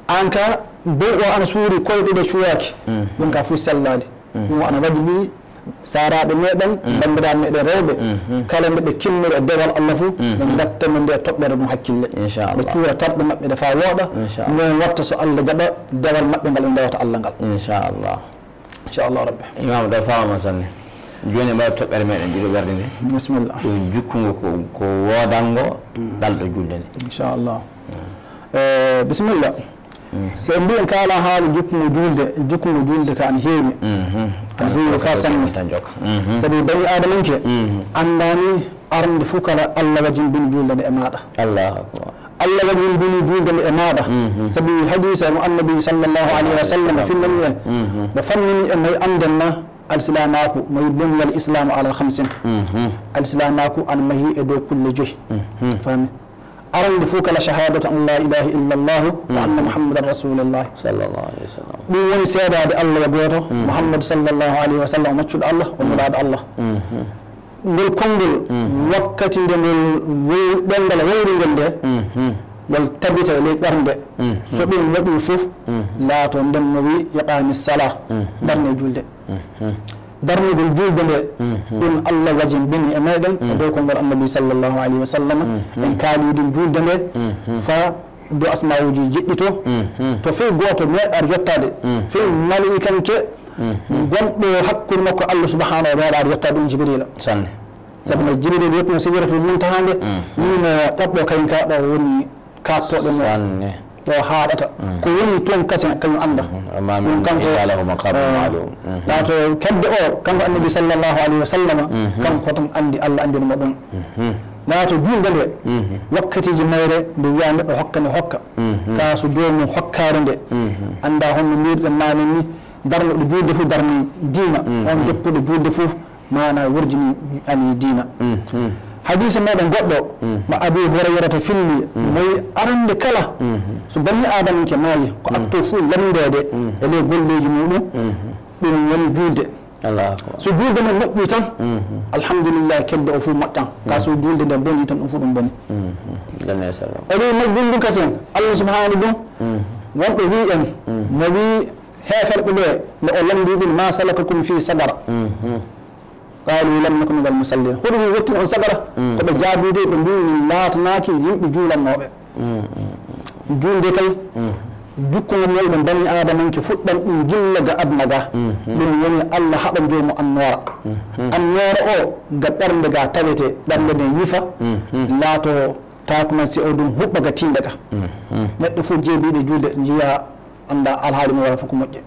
an ka dow o ana suuri koyɗe ɗe cuuraki ɗum ka fof sellade ɗum ana wajibi saraɓe meɗen bandiraɓe meɗen rewɓe kala nde ɓe kimmiri e dewal Allah fof ɓe gattame nde toɓɓere ɗum hakkille ɓe cuura tarɗe maɓɓe ɗe fa wooɗa non watta so Allah jaɓa dewal maɓɓe ngal ɓe ndewata Allah ngal inchallah rabbi imam ɗo fawama sanne joni mbawi toɓɓere meɗen ɗiɗo ɓerde nde bisimillah ɗum jukkugo ko wodango ɗalɗo julde nde inchallah bisimillah so en mbiyen kala haala jukkugo julde ka ana heewi fa sanne sabi bani adamanke andani arde fuu kala Allah wajin julde nde e maɗa Allah wajin julde nde e maɗa sabi hadisa mo annabi sallllahu alayhi wa sallam finnani en ɓe fammini en hay andenna alsilamaku mayi bonyal islamu ala 50 alsilamaku ana mahi e dow kulle joyi fami arande fof kala shahadatu an la ilaha illa Allah wa anna muhammadan rasulullah sallallahu alaihi wasallam ɗum woni seedade Allah e goto muhammadu sallallahu alaihi wa sallam maccuɗo Allah o mulaɗo Allah ngol konngol wakkati nde ngol ɗengal wawringol nde ngol tabita e ley ɓernde so ɗum waɗi fof laato nden no wi yaqani sala darne julde darnugol julde nde ɗum Allah wajin bini e meɗen e dow konngol annabi sallllahu alayhi wa sallam en kaali ɗum julde nde fa do asmauji jeɗɗito to fey goto meeɗar yettade fey malaikanke gonɗo hakkude makko Allah subhanahu wa taala yettade ɗum jibrila sanne sabi no jibril yetno sidratul muntaha nde wino ɗaɓɓo kayen ka ɗo woni kattoɗo sanne ɗo haaɗata ko woni toon kase kañum anda ɗum kanko laato kedde o kanko annabi sallllahu alayhi wa sallam kanko tan andi Allah andinimo ɗum laato julde nde wakkatiji mayre nde wiya neɗɗo hokka ne hokka ka so jomum hokkare nde anda honno mbirɗen nane ni darnoɗo julde fof darni diina on joppuɗo julde fof mana wurjini ani diina hadisa meɗen goɗɗo mo Abu Hurayrata filli moyi arande kala so bani adama ke maayi ko atto fuu lamdede e ley golleji muɗum ɗum woni julde so julde nde moƴƴi tan alhamdulillah kedde o fuu moƴƴan ka so julde nde boni tan ɗum fuu ɗum boni oɗo moƴƴum ɗum kasen Allah subhanahu ɗum wonɓe wi en mo wi heeferɓe ɓe nde o lamdi ɗum ma salakakum fi sagara qalu lam naku minal musallin hoɗum wettin on sagara koɓe jaabide ɓe mbi min laatanaki yimɓe juulannoɓe julde kay jukkugo muɗum bani adamanke fuɗɗan ɗum gilla ga adna ga ɗum woni Allah haɓa joomu annora annora o ga ɓernde ga tawete ɓernde nde yifa laato takuma si o ɗum huɓɓa ga tiinde ka neɗɗo fof jeebiɗe julde jiya anda alhaali mo wawa fof ko moƴƴe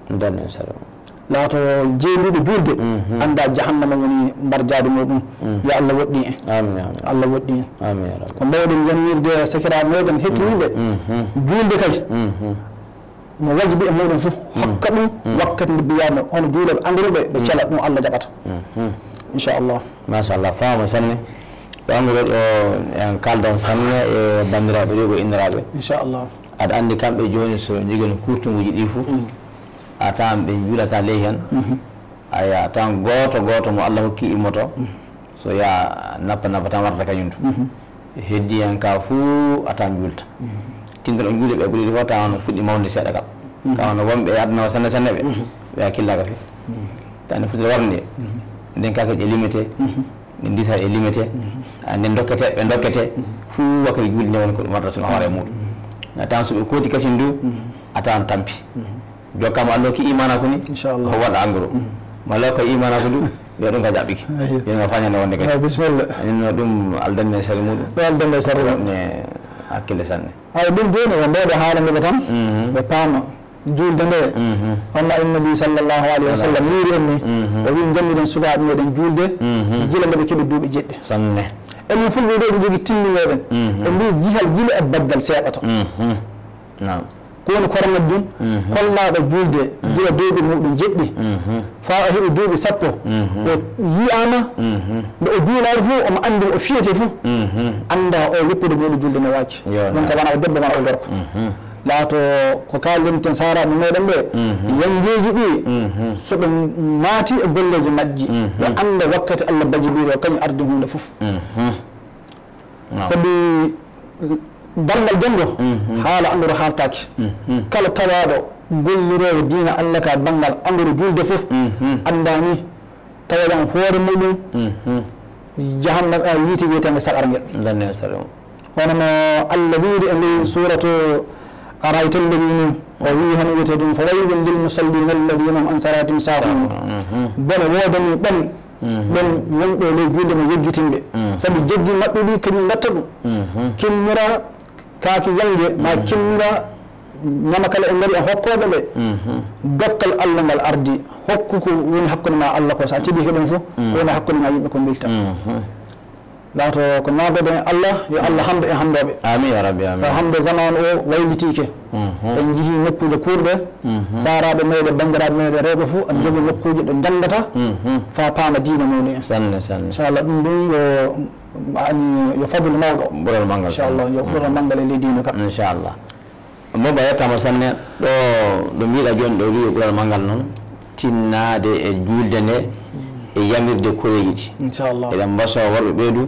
laato jeebiɗo julde anda jahannama woni mbarjaade muɗum yo Allah woɗɗi en Allah woɗɗi en ko mbawɗen yanirde sakiraɓe meɗen hettiniɓe julde kay mo wajibi e muɗum fof hokka ɗum wakkati nde mbiyama hono juuloɓe anduɓe ɓe cela ɗum Allah jaɓata inchallah machallah fama sanne ɗo anduɗo ɗo en kaldan sanne e bandiraɓe ɗo ko inniraɓe inchallah aɗa andi kamɓe joni so jogui kurtunguji ɗi foof a tawan ɓe juulata ley hen aya tawan goto mo Allah hokki immoto so ya nappa tan warta kañum to heddi hen ka fuu a tawan juulta tindal on juule ɓe ɓuuri fof tawan fuɗɗi mawde seeɗa kal kawno wonɓe aduna sanne sanne ɓe ɓe hakkillaka fe tawne futata warde nden kake ƴe limité nden ndisa e limité nden dokkete ɓe dokkete fuu wakkati juulde nde woni ko ɗum waddata no hoore muɗum a tawan soɓe kooti kacin du a tawan tampi jokkama Allah ki imana ko ni inchallah ko waɗa engrais mala ko imana ko du yo ɗum ka jaɓɓiki yeno fañande wonde kadi bisimilla no ɗum aldanne sari muɗum aldanne sari ne hakkille sanne ay ɗum joni ko mbewɗe haalandeɓe tan ɓe paama julde nde hono annabi sallllahu alayhi wa sallam miiri en ni o wi jammiɗen sukaɓe meɗen julde gila mbeɓe keeɓe duuɓi jeɗɗi sanne emin fulɓe ɗo ɓe jogui tinni meɗen ɓe mbi jihal gila e baggal seeɗata ko woni kornat ɗum kollaɗo julde gila duuɓi muɗum jeɗɗi fa o heeɓi duuɓi sappo o yiyama nde o juulari fof omo andi o fiyete fof anda o lippude muɗum julde ne wacci donc wona o debbo ma o gorko laato ko kalden ten saraɓe meɗen ɓe yangueji ɗi soɓe maati e golleji majji ɓe anda wakkati Allah bajiɓiɗo kañum ardi hunde fof saabi ballal janggo haala andoro haaltaki kala tawaɗo gollirowo diina Allah ka banggal andoro julde fof andani tawaɗan hoore muɗum jahannam yiiti wiyetende saɗar ngel honono Allah wiiri e ley suratu arayta alladina o wi hen wiyete ɗum fa waylun lil musallina alladina hum an salatim sahun bone wodani ɓen ɓen wonɓe ley julde mo yeggitinɓe saabu jeggi maɓɓe ɗi kañum gatta ɗum kimmira kaaki yangue ma kimmira ñama kala e gaari e hokkoɓe ɓe dokkal Allah ngal ardi hokku ko woni hakkude ma Allah ko sa tiiɗi heɗen fof ko woni hakkude ma yimɓe ko bilta laato ko nagoɗen Allah yo Allah hamdo e hamdoɓe amin ya rabbi amin so hamde zaman o waylitike en jeehi nokkude kurɗe saraɓe meɗe bandiraɓe meɗe rewɓe fof aɗa jogui nokkuji ɗe gandata fa paama diina muɗum en sanne sanne inchallah ɗum ɗum yo ani yo fadlu mawɗo ɓural manggal inchallah yo ɓural manggal e ley diina ka inchallah mo ba yettama sanne ɗo ɗo mbiɗa joni ɗo wi ɓural manggal noon tinnade e julde nde e yamirde koreji ɗi inchallah eɗen mbaso worɓe ɓeydu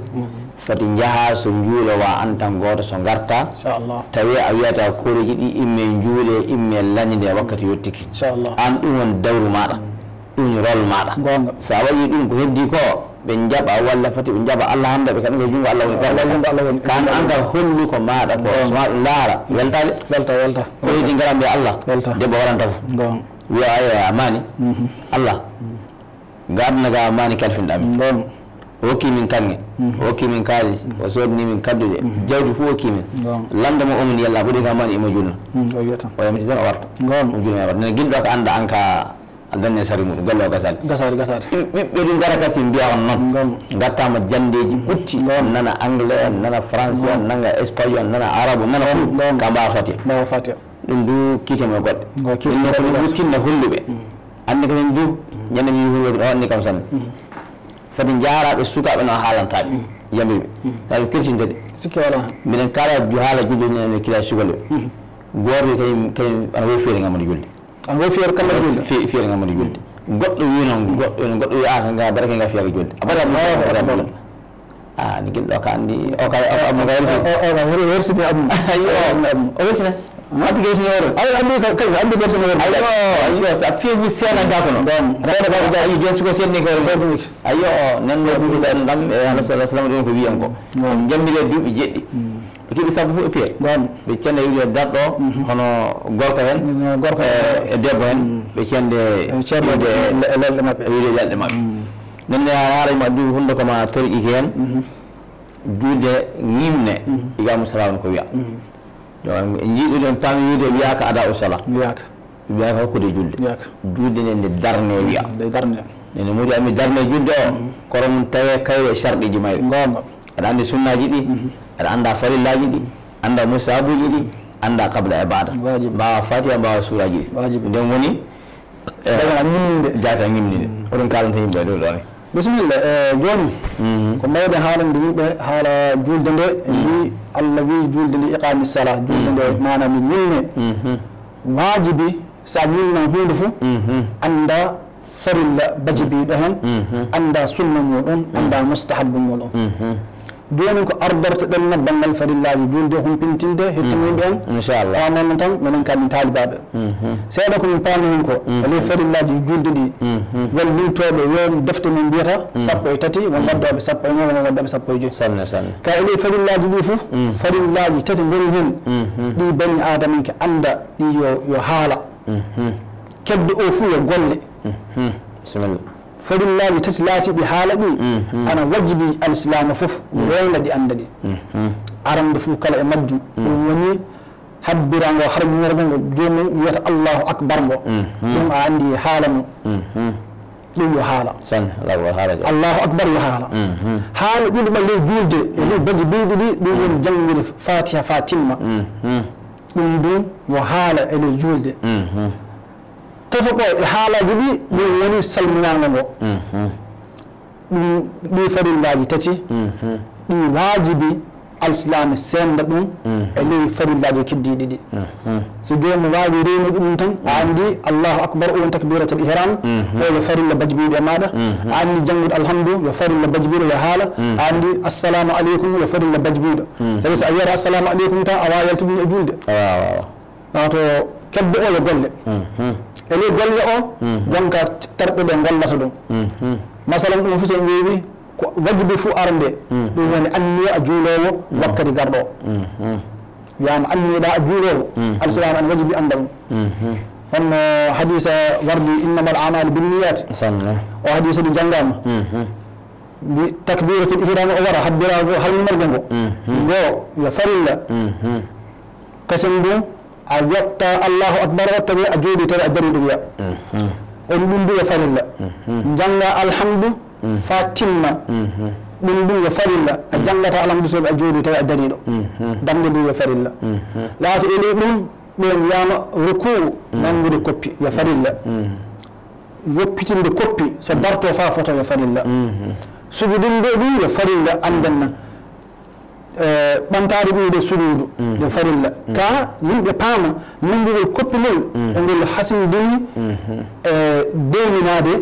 fati jaaha so juulowa an tan goto so garta inchallah tawi a wiyata koreji ɗi imme juule imme lañde wakkati yettiki inchallah an ɗum woni dawru maɗa ɗum rôle maɗa gonga sa waɗi ɗum ko heddi ko ɓe jaɓa walla fati ɓe jaɓa Allah hamda ɓe kaɗum ko jungo Allah woni ɓerɗe kan anda hollu ko maɗa ko soma ɗum laara weltade welta koyeji garan mbiya Allah debbo waɗanta fof gonga wiya aya amani Allah gadna ga amani kalfinɗami gonga o hokki min kanŋe o hokki min kaalis o sodni min kaddude jawdi fof hokki min lande mo omin yalla ɓuuri ka mani imo julna o wiyata o yamiti tan o warta o julna warta nene guilɗo ko anda an ka a danne sari muɗum golle o gasade ɓiɓɓe ɗum gara kasi mbiya on noon gattama jandeji ɓutti nana anglais nana français nanga espagnol nana arabe nana fuu ka mbawa fatiha ɗum du kiitemo goɗɗe ɗumno ko ɗum wuttinna hulluɓe andi kañum du ñande mi wi hulɓe o anni kam sanne foti jaaraɓe sukaɓe no haalantaɓe yambe tawi kirsin de sikki wala minen kala ju hala julde ne kila sugale gorbe kay an way fere ngamadi julde an way fere kala julde fere ngamadi julde goddo wi non goddo wi aka nga baraka nga fiya julde abada ni gildo ka andi o ka am ga wersi de am ayo o wersi application woro ay andi ka andi version woro ayo sa fi bu sena gakono don sada ba ga yi jonsu ko senni ko ayo nan no du dan dam Allah sallallahu alaihi wasallam ko wiyan ko jammire dubi jeddi kibi sabu fu epi don be cende wi daddo hono gorko hen e debbo hen be cende de lelde mabbe wi lelde mabbe nan ne haara ma du hundo ko ma tori iken julde ngimne igamu salaam ko wiya jiiɗi ɗon tan wiide wiyaka ada o sala wiyaka hokkude julde julde nde nde darne wiya nene muudi ami darne julde o kono mum tawe kayre charɗiji mayre aɗa andi sunnaji ɗi aɗa anda farillaji ɗi anda musabuji ɗi anda kabla ibada mbawa fatiha mbawa suraji ɗi nden woni jata ñimnide oɗon kalanta yimɓe ɗo ɗone bisimilla joni ko mawɗe haalande yimɓe haala julde nde wi Allah wi julde nde iqami sala julde nde manam ñilne wajibi sa ñilnan hunde fo anda farilla bajibiɗo hen anda sunna muɗum anda mustahabu muɗum joni ko ardortoɗen no banggal farillaji julde humpintinde hettimuɓe en inchallah noon tan minen kam min taalibaɓe seeɗa komin paami hen ko ele farillaji julde ɗi wallintoɓe yo defte min mbiyata sappo e tati won waddoɓe sappo e ñoo won waddoɓe sappo e joyi ka ele farillaji ɗi fof farillaji tati goni hen ɗi bani adama ke anda ɗi yo haala kedde o fuu yo golle bisimilla farillaji tati laatiɓe haala ɗi ana wajibi alislama fof wayla ɗi anda ɗi arande fof kala e majjum ɗum woni habbirango harminirgo ngo jomum wiyata allahu akbar ngo ɗum a andi haala mum ɗum yo haala allahu akbar yo haala haala ɗuɗuma ley julde e ley baji biɗi ɗi ɗum woni janggude fatiha fa timma ɗum ɗum yo haala e ley julde toto ɗo e haalaji ɗi ɗum woni salminago ngo ɗum ɗi farillaji tati ɗi wajibi alislami senda ɗum e ley farillaji keddiɗi ɗi so jomum wawi reynude ɗum tan a andi allahu akbar on takbiratul ihram o yo farilla bajibiɗo e maɗa a andi janggude alhamdu yo farilla bajibiɗo yo haala a andi assalamu aleykum yo farilla bajibiɗo sabi so a wiyata assalamu aleykum tan a wawa yaltude ɗum e julde wato kedde o yo golle ele golle o jonka terɓe ɓe gollata ɗum masalan ɗum fof sen weewi ko wajibi fuu arande ɗum woni anniya a juulowo wakkati garɗo o wiyama anniyeɗa a juulowo alislama ane wajibi anda ɗum honno hadisa wardi innama al amalu binniyat o hadisa ɗi janggama takbiratul ihram o wara habbirago halminargo ngo ngo yo farilla kasen ɗum a yetta allahu akbar o tawi a jooɗi tawi a dariɗo wiya on ɗum ɗum yo farilla janga alhamdu fa timma ɗum ɗum yo farilla a jangata alhamdu soɓe a jooɗi tawi a dariɗo damde ndu yo farilla laata eli ɗum ɓen wiyama rukou nangude koppi yo farilla yoppitinde koppi so darto fa foto yo farilla sujudinde ɗum yo farilla andenna ɓantade ɓiwde sujudu yo farilla ka yimɓe paama nangugol koppinol e ngol hasindini deminade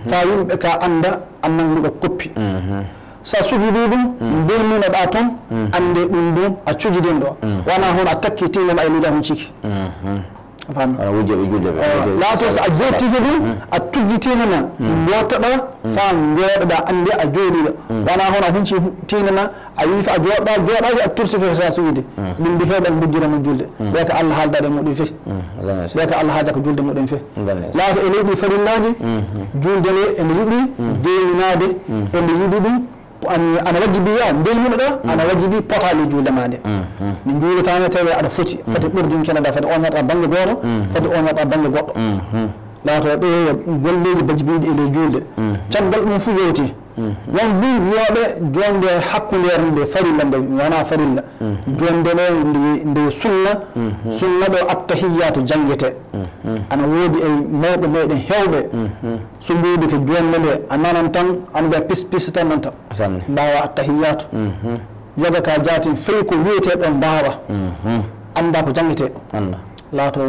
fa yimɓe ka anda an nanguɗo koppi sa sujudi ɗum deminoɗa toon ande ɗum ɗum a cujidin ɗo wona hono a takki tinema e lida hon ciki laato so a jettike ɗum a tujjitinana jottaɗa fa jooɗoɗa andi a jooɗiɗo wona hono a hunci tinana a wi fa a jooɗɗa jooɗaki a tursike sa suyde ɗum ndi heeɗan gujjiramo julde ɓe ko Allah haaldade muɗum fe ɓe ko Allah haalda ko julde muɗum fe laato e leydi farillaji julde nde ene yiɗi deminade ene yiɗi ɗum ana wajibiya belminoɗa ana wajibi potali julde ma nde mi juuletama tawi aɗa foti foti ɓurdin kenada foti oñatɗa banggue goto foti oñatɗa banggue goɗɗo laato ɗe golleji bajibiɗi ele julde caggal ɗum fu yewti won ɗum wiyoɓe jonde hakkundere nde farilla nde wona farilla jonde nde sunna ɗo attahiyatu jangguete ana woodi e mawɓe meɗen hewɓe so mbiɗi ko jonde nde a nanan tan anda pis tan nanta mbawa attahiyatu yoga ka jaatin fayi ko wiyete ɗon mbawa anda ko jangguete laato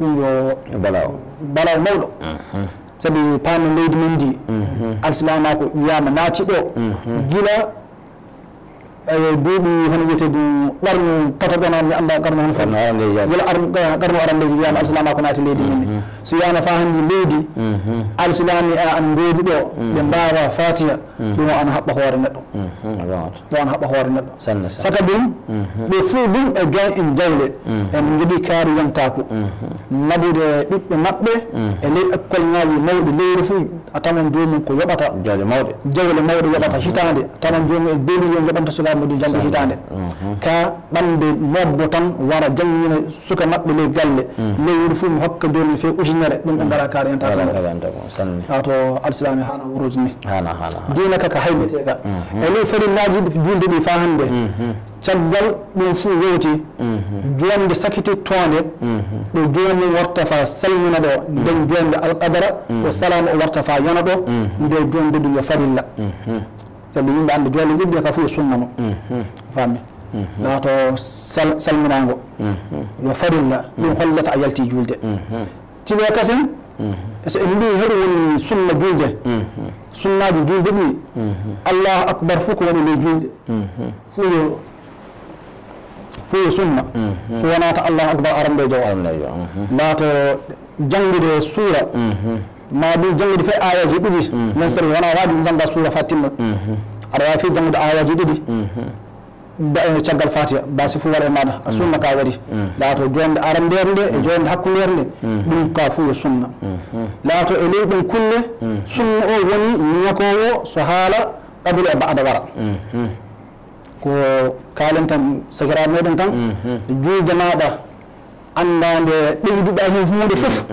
ɗum yo balaw mawɗo sabi paami leydi men ndi alsilamako wiyama naati ɗo gila duuɓi hono wiyete ɗum ɓarnu tataɓona mi anda garno hono fof gila garno arandeji wiyama alsilamako naati leydi men ndi so wiyama fa handi leydi alsilami an ngoodi ɗo ɓe mbawa fatiha ɗum ana haɓɓa hoore neɗɗo ɗo ana haɓɓa hoore neɗɗo saka ɗum ɓe fuu ɗum e jon en jawle en joɗi kaari yontaku naɓude ɓiɓɓe maɓɓe e ley école ngaji mawɗi leydi fuu a tawan jomum ko yoɓata jawle mawɗe yoɓata hitande a tawan jomum e 2 million yoɓanta sukaɓe mum jangde hitande ka ɓamde mobbo tan wara jangñina suka maɓɓe ley galle leydi fuu mi hokka jomum fe ujunere ɗum ɓe gara kaari yontaku to alsilami hana wuroji ni dina kaka hayɓete ka e ley farillaji julde ɗi fa hande caggal ɗum fuu yewti jonde sakitittonde ɗo jomum warta fa salmina ɗo nden jonde alqadara o salama o warta fa yana ɗo nde jonde ɗum yo farilla sabi yimɓe anda jolde ɗiɗɗi ka fu yo sunna mo fammi laato salminago yo farilla ɗum hollata a yalti julde tiɓe kasen so en mbi heɗo woni sunna julde sunnaji julde ɗi allahu akbar fuu ko woni ley julde fuu yo sunna so wonata allahu akbar arande jaw laato janggude suura ma ɗum janggude fe ayaji ɗiɗi non sari wona waji jangga suura fa timma aɗa wawi fe janggude ayaji ɗiɗi caggal fatiha basi fu waɗa e maɗa a sunna ka waɗi laato jonde arandere nde e jonde hakkundere nde ɗum ka fu yo sunna laato e ley ɗum kulle sunna o woni ñakowo so haala qabila e baada wara ko kalen tan sakiraɓe meɗen tan julde maɗa andade ɓeyduɗa hen hunde foof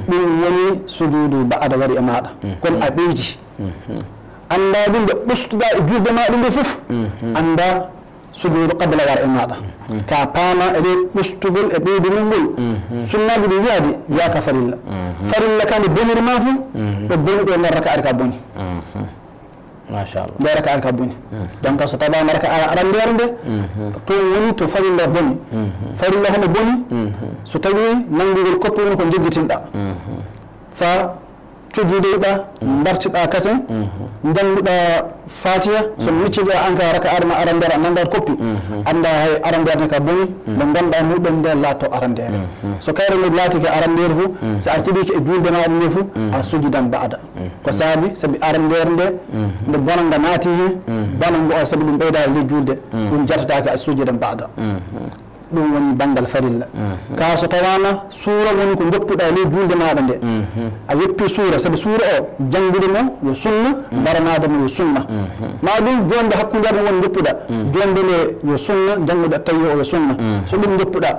ɗum woni sujudu baada wari e maɗa kono a ɓeydi anda ɗum nde ɓustuɗa e julde maɗa nde foof anda sujudu qabla wara e maɗa ka paama e ɗe ɓustugol e ɓeydugol ngol sunnaji ɗi wiyaadi wiyaka farilla farilla kande boniri ma fo ɗo boni ɗo nder raka ari ka boni machallah nder raka ari ka boni donc so taɓama raka arandere nde to woni to farilla boni farilla hono boni so tawi nanngugol koppi woni ko jogguitinɗa fa cojjudeɗa dartiɗa kasen jannguɗa fatiha so micciɗa enka raka arma arandere a nandat koppi anda hay arandere ne ka boni mo ganduɗa muɗum nde laatto arandere so kayre nde laati ke arandere fo so a tiɗiki e julde maɗa nde fo a sujudan baada ko saabi saabi arandere nde nde bonanga naati hen bonango o saabi ɗum ɓeydade ley julde ɗum jatatake a sujudan baada ɗum woni banggal farilla ka so tawana suura woni ko joppuɗa ley julde maɗa nde a yoppi suura sabi suura o janggude mo yo sunna mbaranade mo yo sunna ma ɗum jonde hakkudere woni joppuɗa jonde nde yo sunna janggude tawi o yo sunna so ɗum joppuɗa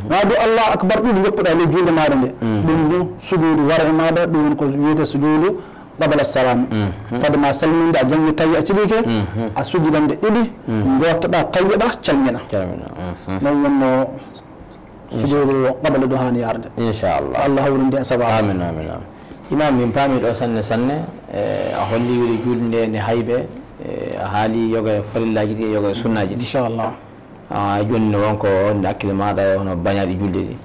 ma ɗum allahu akbar ɗiɗi joppuɗa ley julde maɗa nde ɗum ɗum sujudu wara e maɗa ɗum woni ko wiyete sujudu qabla salam fade ma salminde a jangi tawi a cilike a sujudande ɗiɗi jottoɗa tawiɗa calmina non wonno sujudu qabla ɗo hani yarde inchallah Allah hawrinde e sababu amin amin imam min paami ɗo sanne sanne a holli wiɗe julde nde ne hayɓe a haali yoga e farillaji ɗi e yoga e sunnaji ɗi inchallah joni ne wonko nde hakkille maɗa hono bañaɗi julde ɗi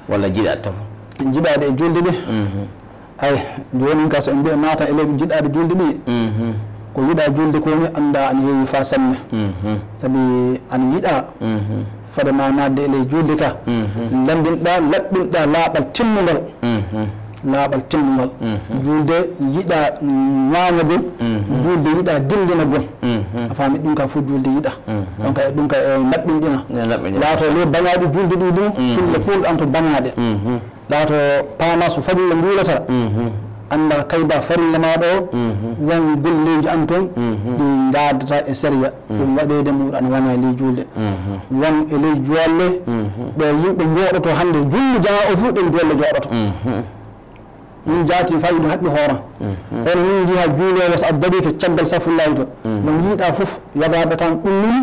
walla jiɗat tafo jiɗade e julde ɗi ay joni ka so en mbiya nata e leyɓe jiɗade julde ɗi ko yiɗa julde koni anda ana heewi fa sanne saabi ana yiɗa fade ma nadde e ley julde ka lambinɗa laɓɓinɗa laaɓal timmugal laaɓal timmugal julde yiɗa ñañagol julde yiɗa dindina gol a faami ɗum ka fof julde yiɗa donc ɗum ka e laɓɓinɗina laato ley bañaɗi julde ɗi ɗum kulle pulɗan to bañaɗe laato paama so fadilla mbuulata anda kayba farilla maɗa o won golleji an toon ɗi jadata e séria ɗum waɗede muɗum ana wona ley julde won e ley jolle ɓe yimɓe jooɗoto hande julde jama o fuu ɗen jolle jooɗoto min jaati fayidu haɓɓi hoora on min jiha juulowo so a daɗi ko caggal safullahi to no yiiɗa fof yogaɓe tan ɗummini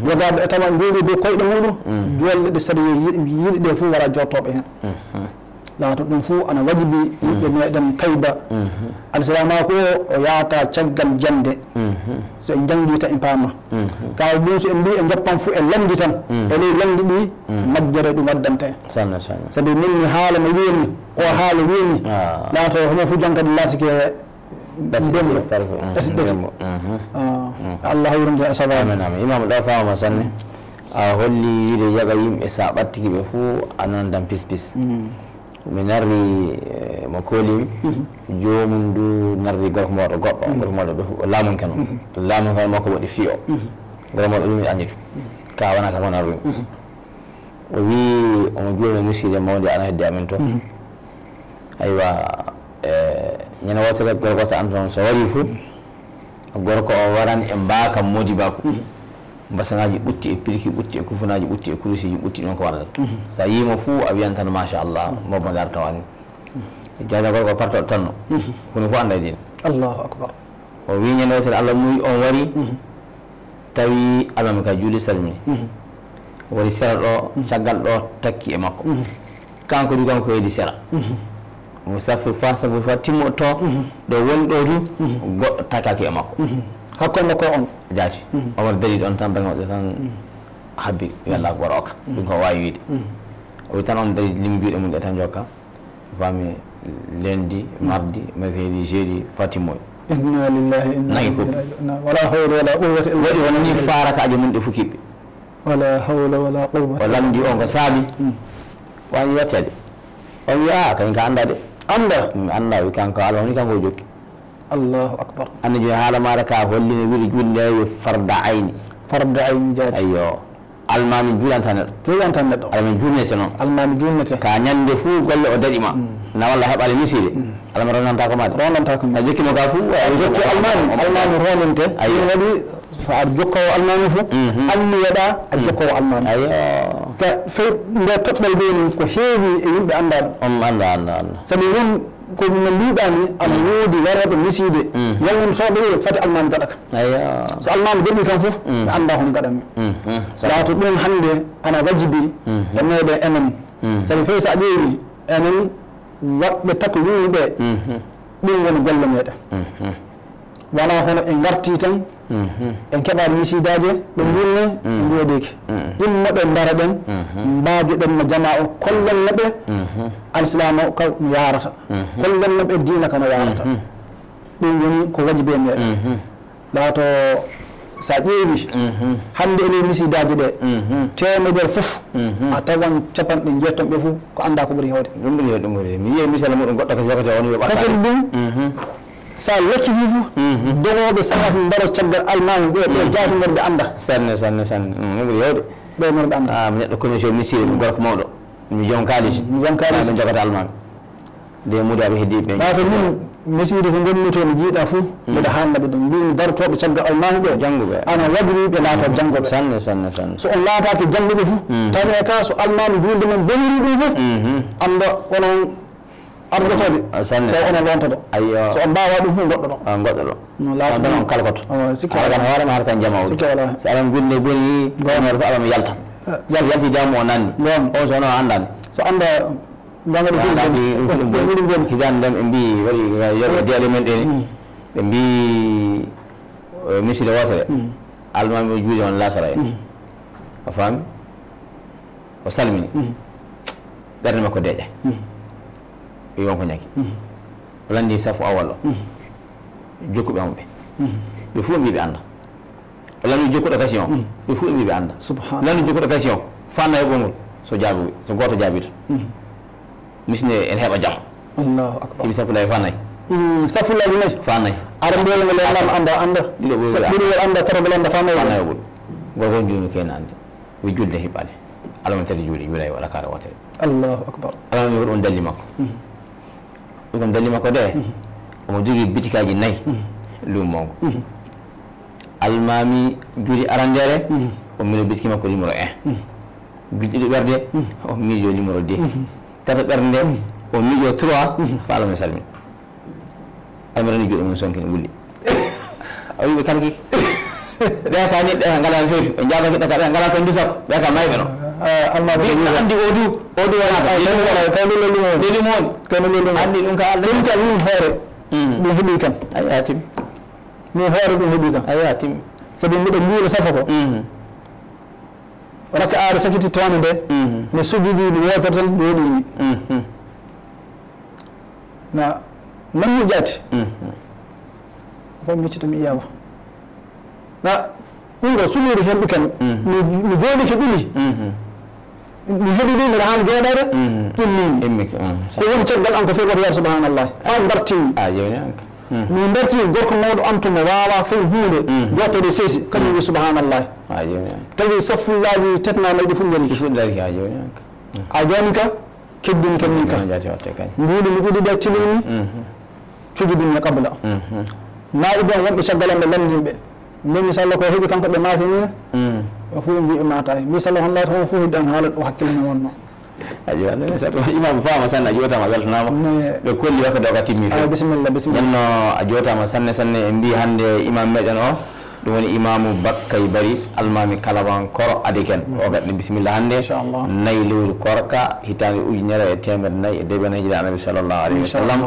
yogaɓe e tawa nduuɗi dow koyɗe muɗum jolle ɗe saɗa yiiɗi ɗe fof wara jottoɓe hen laato ɗum fof ana wajibi yimɓe meɗen kayba alislamaku o yaata caggal jande so en jangi tan en paama kaw ɗum so en mbi e joppan fof e lamdi tan e ley lamdi ɗi majjere ɗum waddante sabi min mi haala no wiimi o haala wiimi laato homo fof jonkadi laatike ndemɗo ɗeti Allah hawrinde e sababu imam ɗo famama sanne a holli wiide yaga yimɓe sa ɓattiki ɓe fof a nandan pis pis mi narri mo koolimi jomum du narri gorko mawɗo goɗɗo gorko mawɗo ɗo laamun keno laamun keno makko waɗi fiyo gorko mawɗo ɗum anndi ka wona ka wona rumi o wi omo juumi musiide mawde ana hedde amin to aywa ñande wotere gorko goto an toon so waɗi fof gorko o waran e mbaka modibako mbasaŋaji ɓutti e pirki ɓutti e kufunaji ɓutti e kurusiji ɓutti ɗon ko waɗata sa yima fuu a wiyan tan machallah mobmo dar tawani jaja gorko partoɗo tanno kono fof anda e dina allahu akbar o wi ñande wotere Allah muy on wari tawi almami ka juuli salmini wari sera ɗo caggal ɗo takki e makko kanko du kanko heedi sera mo safi fa timmo to ɗo woni ɗo du goɗɗo takaki e makko hakkude makko on jaati omar dari ɗon tan bange waɗde tan habbi wiyalla ko waɗa oka ɗum ko wawi wiide o wi tan on dari limi juuɗe mum ɗe tan jokka fami lundi mardi mercredi jeudi fatimmoy inna lillahi inna ilaihi raji'un wala hawla wala quwwata illa waɗi wonni farakaji mum ɗe fukiɓɓe wala hawla wala quwwata o lamdi on ko saabi wani yettede on wi a kañ ka anda de anda wi kanko ala woni kanko o jokki allahu akbar anna joni haala maɗa ka hollino wiide julde yo farda ayni jaati ayyo almami juulanta neɗɗo alamin julnete noon almami julnete ka ñande fuu golle o daɗima na walla heɓale miside alama ronanta ko maɗe a jokkino ka fuu jokki almami roninte ɗum waɗi so aɗa jokkowo almami fof anni waɗa a jokkowo almami ayyo ka fey nde toɓɓal ɓeni ko heewi e yimɓe andaɓe anda sabi won ko no mbiɗani ana woodi waroɓe miside yawon soɓe fati almami gaɗaka ayyo so almami gaɗi kam fof ɓe anda hono gaɗanmi laato ɗum hande ana wajibi e meɗen enen sabi fey sa ƴeewi enen waɓɓe tako wini ɓe ɗum woni golle meɗen wona hono en garti tan en keɓaɗe misidaji ɓe gulne e mbiwodeki ɗummoɓe dara ɗen mbaadi ɗen no jama o kollenno ɓe alislama o ka yarata kollenno ɓe dina kana yarata ɗum woni ko wajibi e meɗen laato sa ƴeewi hande ele misidaji ɗe temedere fof a tawan capanɗe jeetton ɓe fof ko anda ko ɓuuri hewde ɗum ɓuuri mi yiye misala muɗum goɗɗo kasi wakati on wiɓa kasen ɗum sa lokkiti fof dogoɓe sahati mbaro caggal almami ɓe jaati gorɓe anda sanne ɗum ɓuuri hewde ɓe gorɓe anda mi neɗɗo commission misiri mi gorko mawɗo mi joom kalisi ɓe jogata almami de mudaɓe heddiɓe laato min misiri ko gonmi to mi jiiɗa fof mbiɗa hannaɓe ɗum mbimi darotoɓe caggal almami ɓe jangguɓe ana wajibiɓe laato janggoɓe sanne so on laataki jangguɓe fof tawi ka so almami julde mum boniri ɗum fof anda onon ardotode taw onon lontoɗo ayyo so on mbawa ɗum fof goɗɗo ɗo ɗon on kalkoto sikki alagan hoorema har kan jamawɗo sikki wala so aɗan gulde boni gonore ko alama yalta yalti jamu o nanni on sono andani so anda gangaɗo ɗum gon hidande ɗen ɓe mbi waɗi yoɓe deele men ɗeni ɓe mbi miside wotere almami o juuɗe on lasara en a faami o salmini ɓerde makko deeƴa wi wonko ñaki o landi safu awal o jokkuɓe on ɓe fof mbi ɓe anda o landi jokkuɗo kasi on ɓe fof mbi ɓe anda landi jokkuɗo kasi on fanna e ɓongol so jaabi so goto jaabito misne en heɓa jaam allahu akbar hiɓe sapulaye fannayi safullaji nayyi fannayi ara mbiyolgo lelama anda ɗiɗo anda tatogo lenda fannayi fannayi o ɓuuri gorko on juuni kene ande wi julde hiɓɓade alama tati juuɗe juulay waɗa kare wotere allahu akbar alama mi waɗi on dalli makko ɗum kon dalli makko de omo jogui bitikaji nayyi lumongo almami juuɗe arandere o mino bitiki makko numéro 1 juuɗe ɗiɗi ɓerde o miijo numéro 2 tata ɓerde o miijo 3 fa Allah mi salmi almarani joɗi mum sonkini wulli o wiɓe kalki ɓe ka ni ɓe ngala feewi ɓe jaaba kiɗa ka ɓe ngala ton dusako ɓe ka mayɓe no almaɓe andi odu wonaka lelimo on andi ɗum ka Allah ɗum tan min hoore ɗum heeɓi kam ayi a timi min hoore ɗum heeɓi kam ayi a timi sabi mbiɗo juula safa ko raka aare sakiti towne nde mi sujudi mi wotere tan ɗo woɗimi na manmi jaati fay miccito mi iyama na ɗum ɗo suliri henɗu ken mi jooɗike ɗili mi heeɓi ɗi mbiɗa haani jooɗade ɗummimi ko woni caggal an ko fewi woto yar subhanallah an dartimi min darti gorko mawɗo antuma wawa fof hunde jottode seesi kañum wi subhanallah tawi saffullaji tetnama ɗi fof joni a joni ka keddini kenni ka mbuɗi mi ɗiɗi ɗe tilimi cujudinmi qabla nayi bon wonɓe caggal en ɓe lamdinɓe mbimi sallah ko heeɓi kanko ɓe matinina o fof mbi ɓe matayi mbi sallah hollata homo fof heddi an haala ɗo hakkille mum wonno ajo Allah sato imam faama sanne a jotama weltanama ɓe kolli wakka doga timmi fe bisimilla nenno a jotama sanne en mbi hande imam meɗen o ɗum woni imamu Bakkay Bari almami Kalaban Koro Adiken o gaɗɗe bisimilla hande nayi lewru korka hitande ujunere e temedde nayyi e deɓen hijira annabi sallllahu alayhi wa sallam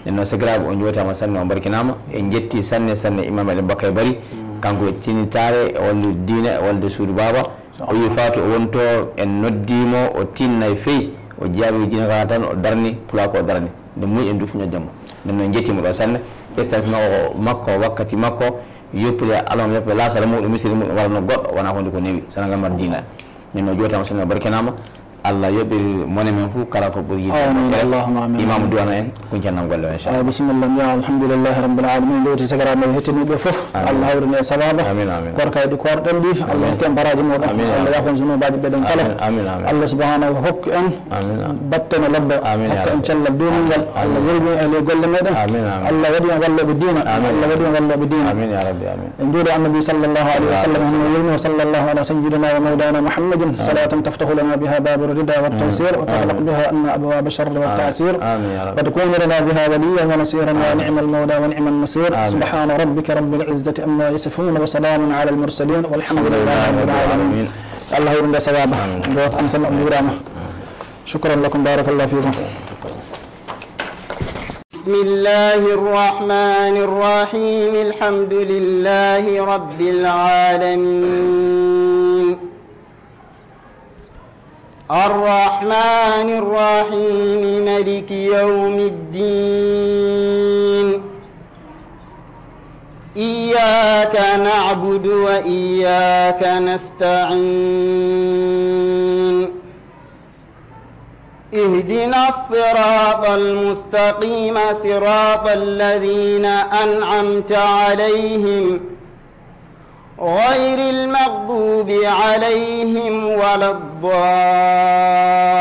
nenno segiraɓe o jotama sanne o barkinama en jetti sanne imam meɗen Bakkay Bari kanko e tinitare e wallude diine e wallude suudu baba o yi fatou o wonto en noddimo o tinnayi feyi o jaabi dina ka tan o darni pula ko o darni nde muy en dufu ñoddemo nden noon jettimo ɗo sanne stage makko wakkati makko yoppile alama yoppe lasara muɗum misiri muɗum warno goɗɗo wona hunde ko newi sana gamar dina nden no jotama sanne barkenama Allah yoɓɓiri mone men fof kala ko ɓuuri yiɗe imam duwana en kuncannam golle o inchallah bisimillah mbiya alhamdulillahi rabbil alamin lowti sagaraɓe hettiniɓe foof Allah hawrine sababa korkayɗi korɗen ɗi Allah hokku en baraji moɗon Allah yafon zunubaji ɓeɗen kala Allah subhanahu hokku en battene lobbo hokku en cellal duningal Allah welmi ele golle meɗen Allah waɗi en walloɓe dina Allah waɗi en walloɓe dina en juuɗe annabi sallllahu alayhi wa sallam hono welmi o sallllahu ala sayyidina wa mawlana muhammadin salatan taftahu lana biha babu الرضا والتيسير وتغلق بها أن أبواب الشر والتعسير وتكون لنا بها وليا ونصيرا ونعم المولى ونعم النصير سبحان ربك رب العزة أما يصفون وسلام على المرسلين والحمد لله رب العالمين الله يرضى ثوابه أنسى الأمور شكرا لكم بارك الله فيكم بسم الله الرحمن الرحيم الحمد لله رب العالمين الرحمن الرحيم مالك يوم الدين إياك نعبد وإياك نستعين اهدنا الصراط المستقيم صراط الذين أنعمت عليهم غير المغضوب عليهم ولا الضالين